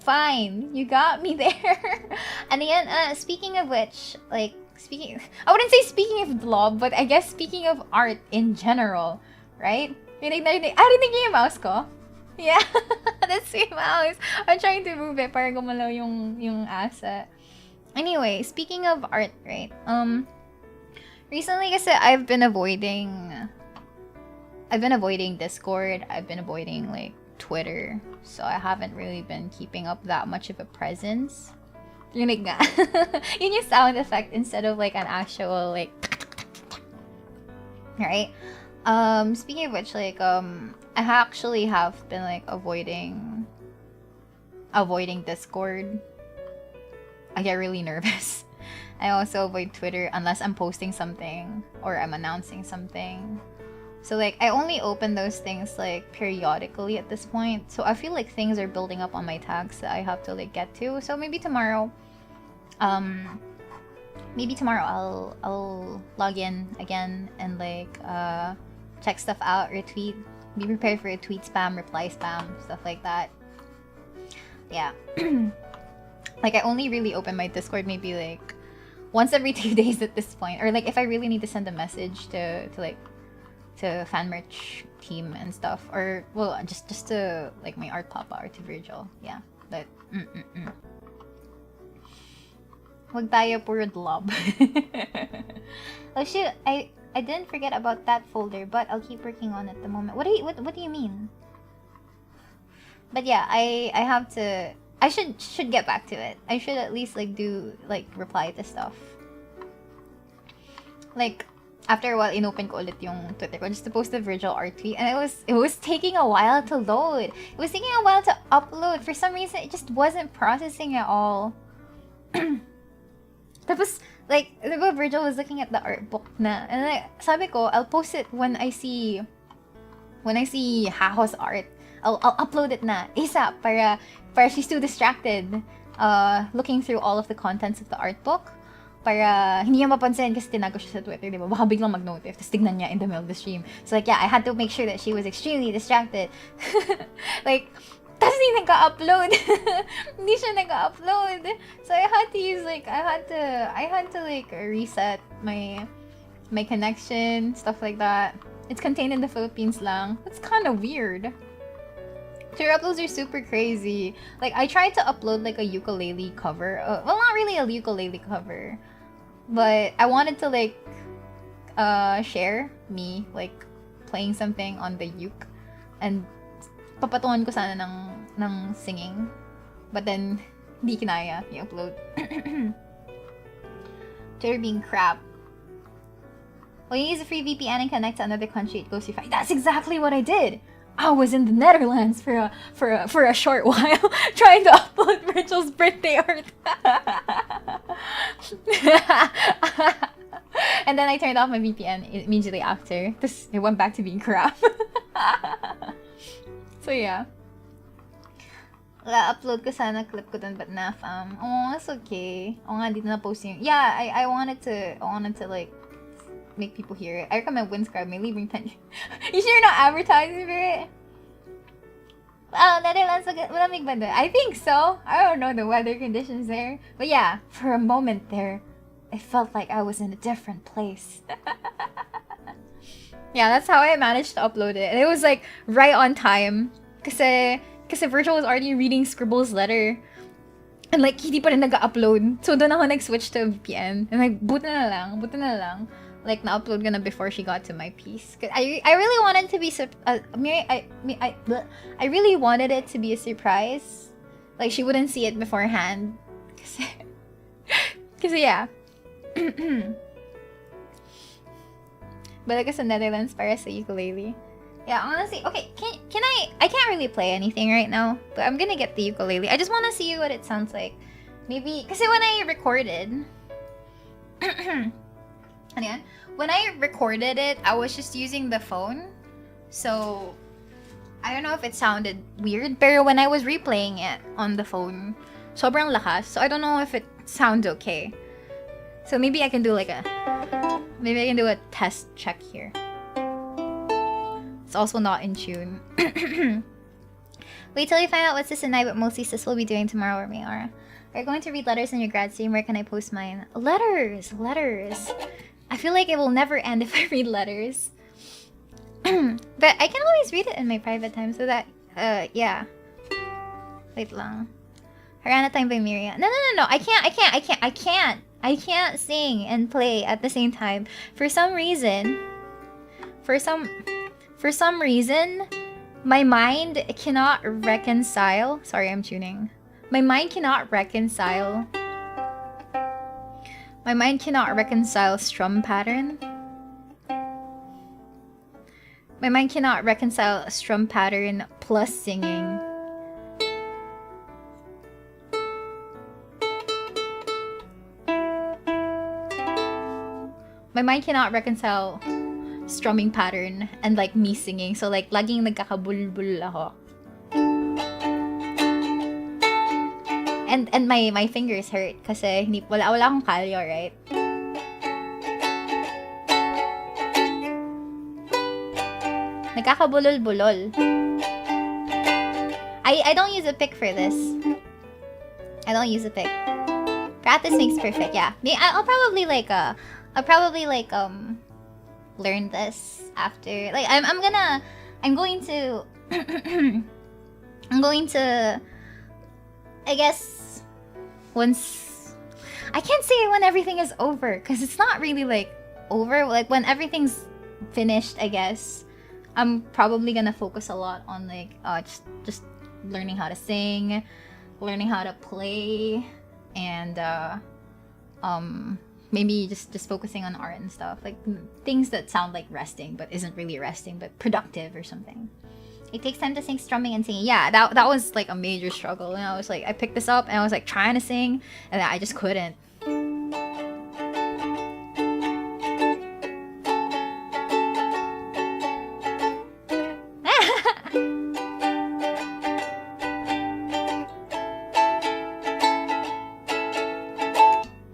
fine. You got me there. And again, speaking of which, like, I wouldn't say speaking of blob, but I guess speaking of art in general, right? Rinig yung mouse ko? Yeah, that's my mouse. I'm trying to move it para gumalaw yung asset. Anyway, speaking of art, right? Recently kasi I've been avoiding Discord. I've been avoiding like Twitter, so I haven't really been keeping up that much of a presence. Rinig nga. Yun yung sound effect instead of like an actual like. Right. Speaking of which, like I actually have been like avoiding Discord. I get really nervous. I also avoid Twitter unless I'm posting something or I'm announcing something. So like I only open those things like periodically at this point. So I feel like things are building up on my tags that I have to like get to. So maybe tomorrow I'll log in again and like check stuff out, retweet, be prepared for a tweet spam, reply spam, stuff like that. Yeah. Like I only really open my Discord maybe like once every 2 days at this point, or like if I really need to send a message to fan merch team and stuff, or well just to like my art papa or to Virgil. Yeah, but wag tayo puro blob. Oh shoot, I didn't forget about that folder, but I'll keep working on it at the moment. What do you mean? But yeah, I have to. I should get back to it. I should at least like do like reply to stuff. Like after a while, inopen ko ulit yung Twitter ko just to post the Virgil art tweet, and it was taking a while to load. It was taking a while to upload. For some reason, it just wasn't processing at all. Tapos like, diba Virgil was looking at the art book na, and like, sabi ko, I'll post it when I see Haho's art. I'll upload it na ASAP para she's too distracted looking through all of the contents of the art book para hindi niya mapansin kasi tinago siya sa Twitter, diba? Baka biglang mag-notif, tapos tignan niya in the middle of the stream. So like, yeah, I had to make sure that she was extremely distracted. Like, tas hindi nag-upload. Hindi siya nag-upload. So I had to use like I had to like reset my connection, stuff like that. It's contained in the Philippines lang. That's kind of weird. So your uploads are super crazy. Like I tried to upload like a ukulele cover. Well, not really a ukulele cover, but I wanted to like share me like playing something on the uke and papatungan ko sana ng singing, but then di kinaya i-upload. They're being crap. When you use a free VPN and connect to another country, it goes to fine. That's exactly what I did. I was in the Netherlands for a short while trying to upload Virgil's birthday art. And then I turned off my VPN immediately after. It went back to being crap. So yeah. Upload ko sana clip ko dun, but na-fam. Oh, that's okay. Oh nga, dito na post yung... Yeah, I wanted to like make people hear it. I recommend Windscribe. May libreng 10. You sure you're not advertising for it? Oh, Netherlands, malamig ba doon? I think so. I don't know the weather conditions there. But yeah, for a moment there, it felt like I was in a different place. Yeah, that's how I managed to upload it. And it was like right on time. Kasi Virgil was already reading Scribble's letter. And like, hindi pa rin nag-upload. So doon ako nag-switch to VPN. And like, buti na lang. Like, na-upload ko na before she got to my piece. Cause I really wanted to be I really wanted it to be a surprise. Like, she wouldn't see it beforehand. Kasi yeah. Balik ka sa Netherlands para sa ukulele. Yeah, honestly, okay, can I can't really play anything right now, but I'm gonna get the ukulele. I just want to see what it sounds like. Maybe, kasi when I recorded... When I recorded it, I was just using the phone. So, I don't know if it sounded weird, pero when I was replaying it on the phone, sobrang lakas. So, I don't know if it sounds okay. So, maybe I can do like maybe I can do a test check here. It's also not in tune. Wait till you find out what Sis and I, but mostly Sis will be doing tomorrow or Mayara. Are you going to read letters in your grad stream? Where can I post mine? Letters! I feel like it will never end if I read letters. But I can always read it in my private time, so that, yeah. Wait lang. Harana Time by Miria. No. I can't sing and play at the same time. For some reason, my mind cannot reconcile. Sorry, I'm tuning. My mind cannot reconcile strum pattern. My mind cannot reconcile a strum pattern plus singing. My mind cannot reconcile strumming pattern and like me singing. So like laging nagkakabulbul ako. And my fingers hurt kasi wala akong kalyo, right? Nagkakabulol-bulol. I don't use a pick for this. I don't use a pick. Practice makes perfect, yeah. I'll probably learn this after. Like I'm going to I guess once I can't say when everything is over because it's not really like over. Like when everything's finished, I guess I'm probably gonna focus a lot on like just learning how to sing, learning how to play, and maybe just focusing on art and stuff, like things that sound like resting but isn't really resting but productive or something. It takes time to sing strumming and singing. Yeah, that was like a major struggle. And I was like, I picked this up and I was like trying to sing and I just couldn't.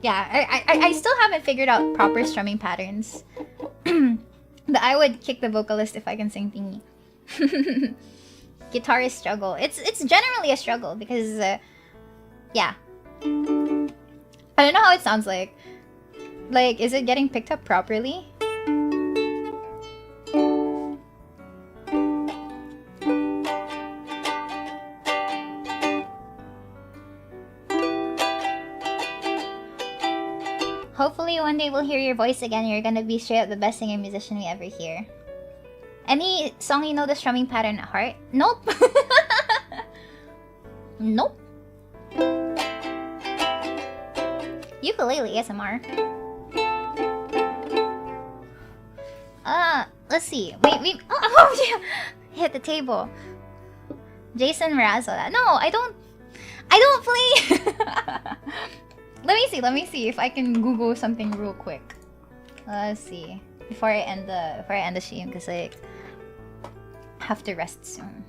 Yeah, I still haven't figured out proper strumming patterns. But I would kick the vocalist if I can sing thingy. guitarist struggle. It's generally a struggle because, yeah. I don't know how it sounds like. Like, is it getting picked up properly? Hopefully one day we'll hear your voice again. You're gonna be straight up the best singer musician we ever hear. Any song you know the strumming pattern at heart? Nope. Nope. Ukulele ASMR. Let's see. Wait. Oh, yeah. Hit the table. Jason Mrazzola. No, I don't play. Let me see if I can Google something real quick. Let's see. Before I end the stream, because I have to rest soon.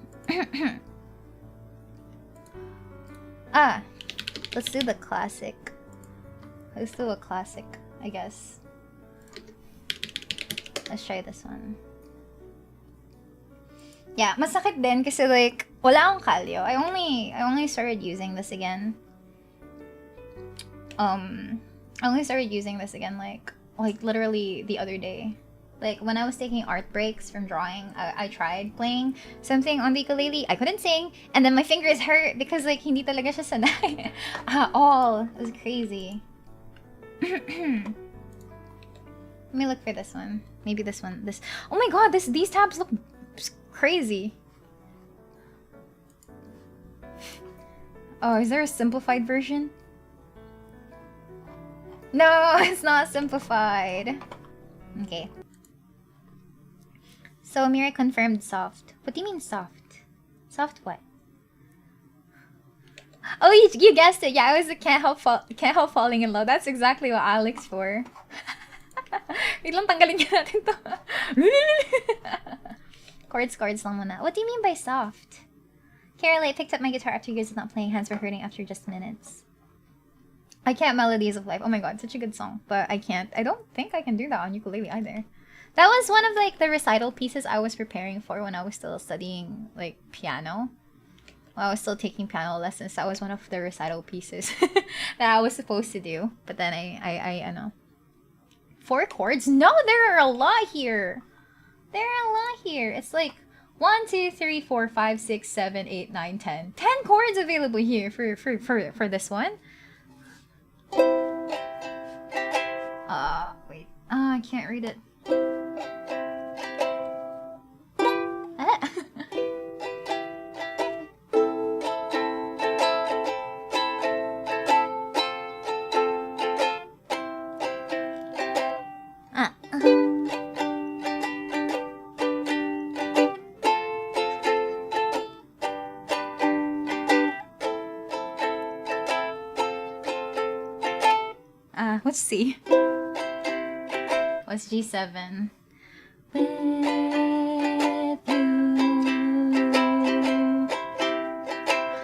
Let's do the classic. Let's do a classic, I guess. Let's try this one. Yeah, masakit din kasi like wala akong kalyo. I only started using this again. I only started using this again like literally the other day. Like when I was taking art breaks from drawing, I tried playing something on the ukulele. I couldn't sing, and then my fingers hurt because like hindi talaga siya sanay at all. It was crazy. Let me look for this one. Maybe this one. This. Oh my god! These tabs look crazy. Oh, is there a simplified version? No, it's not simplified. Okay. So Miria confirmed soft. What do you mean soft? Soft what? Oh, you guessed it. Yeah, I was the can't help falling in love. That's exactly what Alex for. Wait lang, tanggalin niya natin to. Chords lang muna. What do you mean by soft? Carol, I picked up my guitar after years of not playing. Hands were hurting after just minutes. I can't Melodies of Life. Oh my god, such a good song. But I can't. I don't think I can do that on ukulele either. That was one of like the recital pieces I was preparing for when I was still studying like piano. When I was still taking piano lessons. That was one of the recital pieces that I was supposed to do. But then I know. 4 chords? No, there are a lot here. There are a lot here. It's like 1, 2, 3, 4, 5, 6, 7, 8, 9, 10. 10 chords available here for this one. Wait. I can't read it. Let's see. What's G7? With you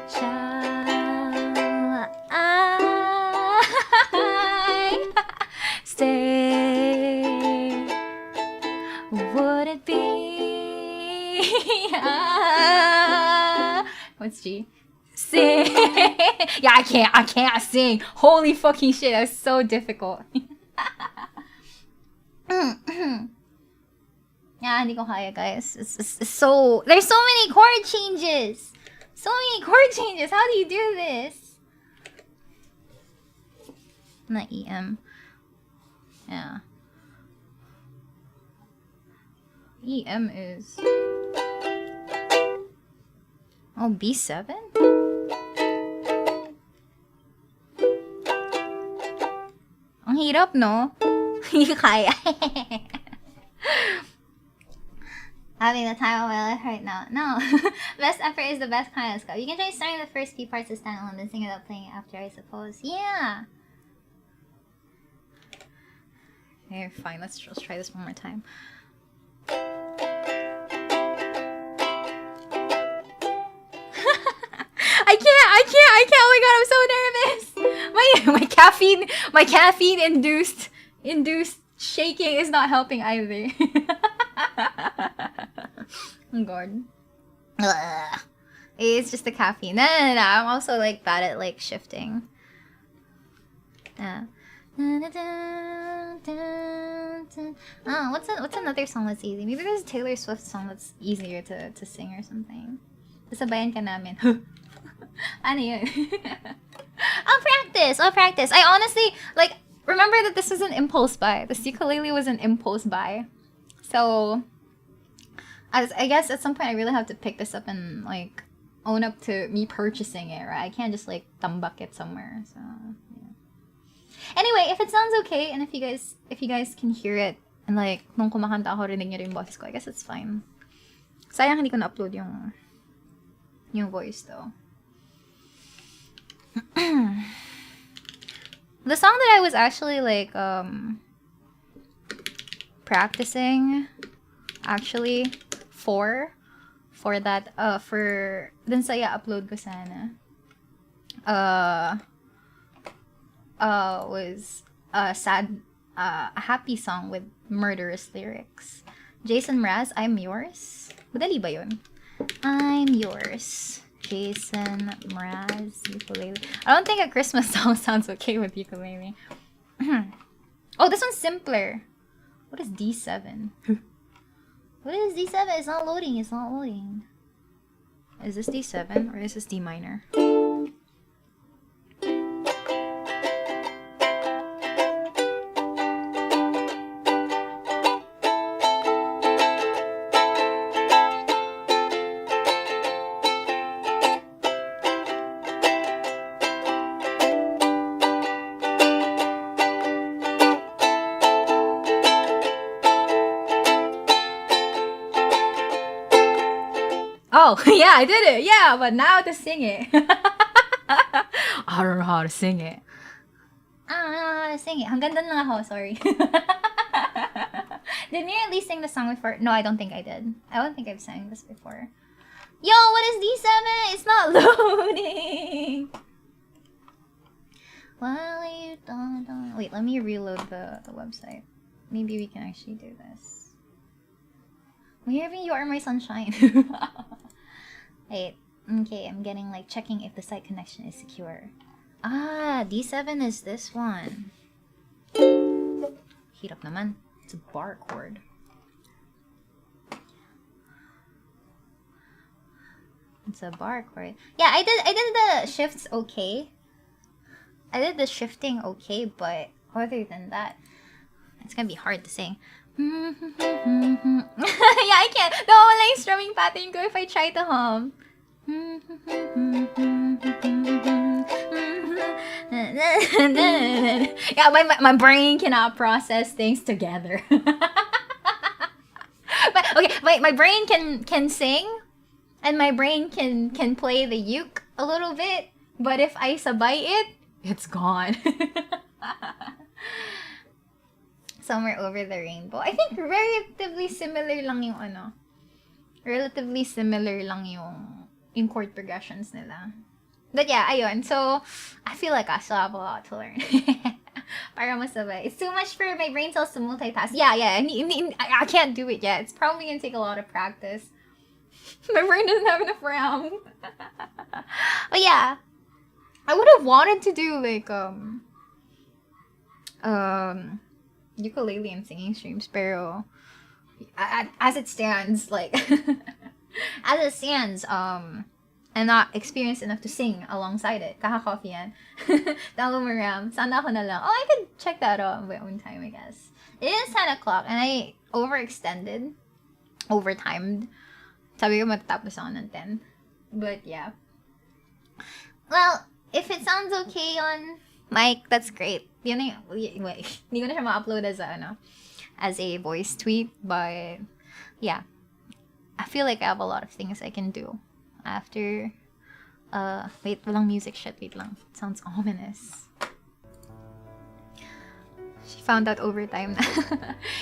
shall I stay? Would it be? What's G? Sing. Yeah, I can't sing. Holy fucking shit, that's so difficult. Yeah, hindi ko kaya, guys. It's so there's so many chord changes. So many chord changes. How do you do this? Not EM. Yeah. EM is B7? Ang hirap, no? Hindi kaya. Having the time of my life right now. No. Best effort is the best kind of scope. You can try starting the first few parts of standalone and sing without playing it after, I suppose. Yeah. Okay, fine. Let's try this one more time. I can't. Oh my god, I'm so nervous. My caffeine induced shaking is not helping either. Oh god. It's just the caffeine. No. I'm also like bad at like shifting. Yeah. Oh, what's another song that's easy? Maybe there's a Taylor Swift song that's easier to sing or something. Sabayan ka namin. Ano yun? I'll practice. I honestly, like, remember that this was an impulse buy. This ukulele was an impulse buy. So, I guess at some point I really have to pick this up and, like, own up to me purchasing it, right? I can't just, like, tambak it somewhere, so, yeah. Anyway, if it sounds okay, and if you guys can hear it, and, like, nung kumakanta ako, rinig niyo rin yung boses ko, I guess it's fine. Sayang hindi ko na-upload yung voice, though. The song that I was actually like practicing actually for that for dun sa upload ko sana was a happy song with murderous lyrics. Jason Mraz, I'm Yours. Madali ba yun? I'm Yours. Jason Mraz, ukulele. I don't think a Christmas song sounds okay with ukulele. Oh, this one's simpler. What is D7? What is D7? It's not loading. It's not loading. Is this D7 or is this D minor? Oh, yeah, I did it. Yeah, but now to sing it. I don't know how to sing it. I don't know how to sing it. Hanggang dun lang ako, sorry. Did me at least sing the song before? No, I don't think I did. I don't think I've sang this before. Yo, what is D7? It's not loading. While you don't... Wait, let me reload the website. Maybe we can actually do this. Maybe You Are My Sunshine. Wait, okay, I'm getting like checking if the site connection is secure. Ah, D7 is this one. Hirap naman. It's a bar chord. It's a bar chord. Yeah, I did the shifts okay. I did the shifting okay, but other than that, it's gonna be hard to sing. Yeah, I can't. No, wala yung strumming pattern ko if I try to hum. Yeah, my brain cannot process things together. But okay, my brain can sing, and my brain can play the uke a little bit. But if I sabay it, it's gone. Somewhere Over the Rainbow. I think relatively similar lang yung ano. Relatively similar lang yung chord progressions nila. But yeah, ayun. So, I feel like I still have a lot to learn. Para masabay. It's too much for my brain cells to multitask. Yeah. I can't do it yet. It's probably gonna take a lot of practice. My brain doesn't have enough RAM. But yeah. I would have wanted to do like, ukulele and singing streams, pero as it stands, like as it stands, I'm not experienced enough to sing alongside it. Kaka-coffee yan. Download mo RAM. Sana ako na lang. Oh, I could check that out on my own time, I guess. It is 10 o'clock and I overtimed. Sabi ko matatapos ako ng 10. But yeah. Well, if it sounds okay on mic, that's great. Yun na yung, wait, hindi ko na siya ma-upload as a voice tweet, but yeah. I feel like I have a lot of things I can do after, wait, walang music shit, wait lang. It sounds ominous. She found out overtime.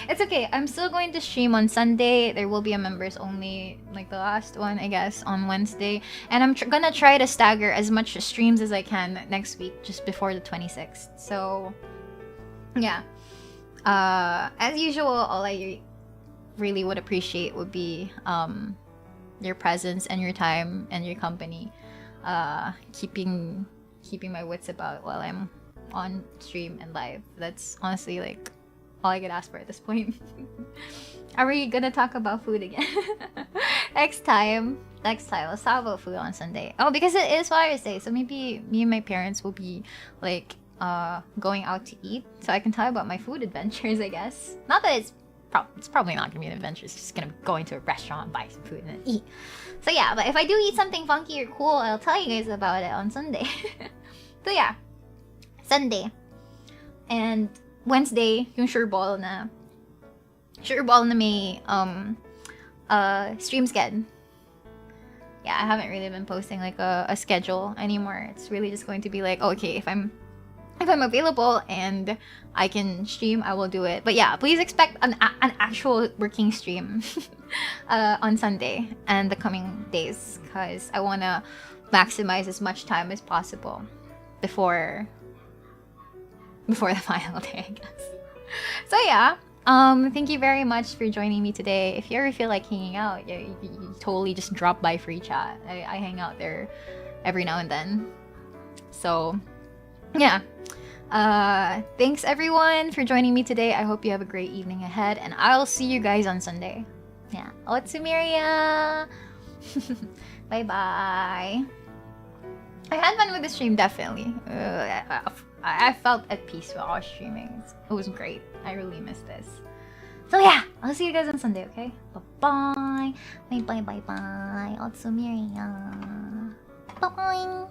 It's okay. I'm still going to stream on Sunday. There will be a members only, like the last one, I guess, on Wednesday. And I'm gonna try to stagger as much streams as I can next week, just before the 26th. So, yeah. As usual, all I really would appreciate would be your presence and your time and your company, keeping my wits about while I'm on stream and live. That's honestly like all I could ask for at this point. Are we gonna talk about food again? Next time, let's talk about food on Sunday. Oh, because it is Father's Day, so maybe me and my parents will be like going out to eat, so I can tell you about my food adventures, I guess. Not that it's probably not gonna be an adventure. It's just gonna go into a restaurant, buy some food, and then eat. So yeah, but if I do eat something funky or cool, I'll tell you guys about it on Sunday. So yeah, Sunday and Wednesday, yung sureball na may stream sched. Yeah, I haven't really been posting like a schedule anymore. It's really just going to be like, okay, if I'm available and I can stream, I will do it. But yeah, please expect an actual working stream on Sunday and the coming days, because I want to maximize as much time as possible before the final day, I guess. So yeah, thank you very much for joining me today. If you ever feel like hanging out, you totally just drop by free chat. I hang out there every now and then. So yeah, thanks everyone for joining me today. I hope you have a great evening ahead, and I'll see you guys on Sunday. Yeah, Miria. Bye bye. I had fun with the stream, definitely. I felt at peace while I was streaming. It was great. I really missed this. So yeah, I'll see you guys on Sunday, okay? Bye-bye. Bye-bye. Miria. Bye-bye.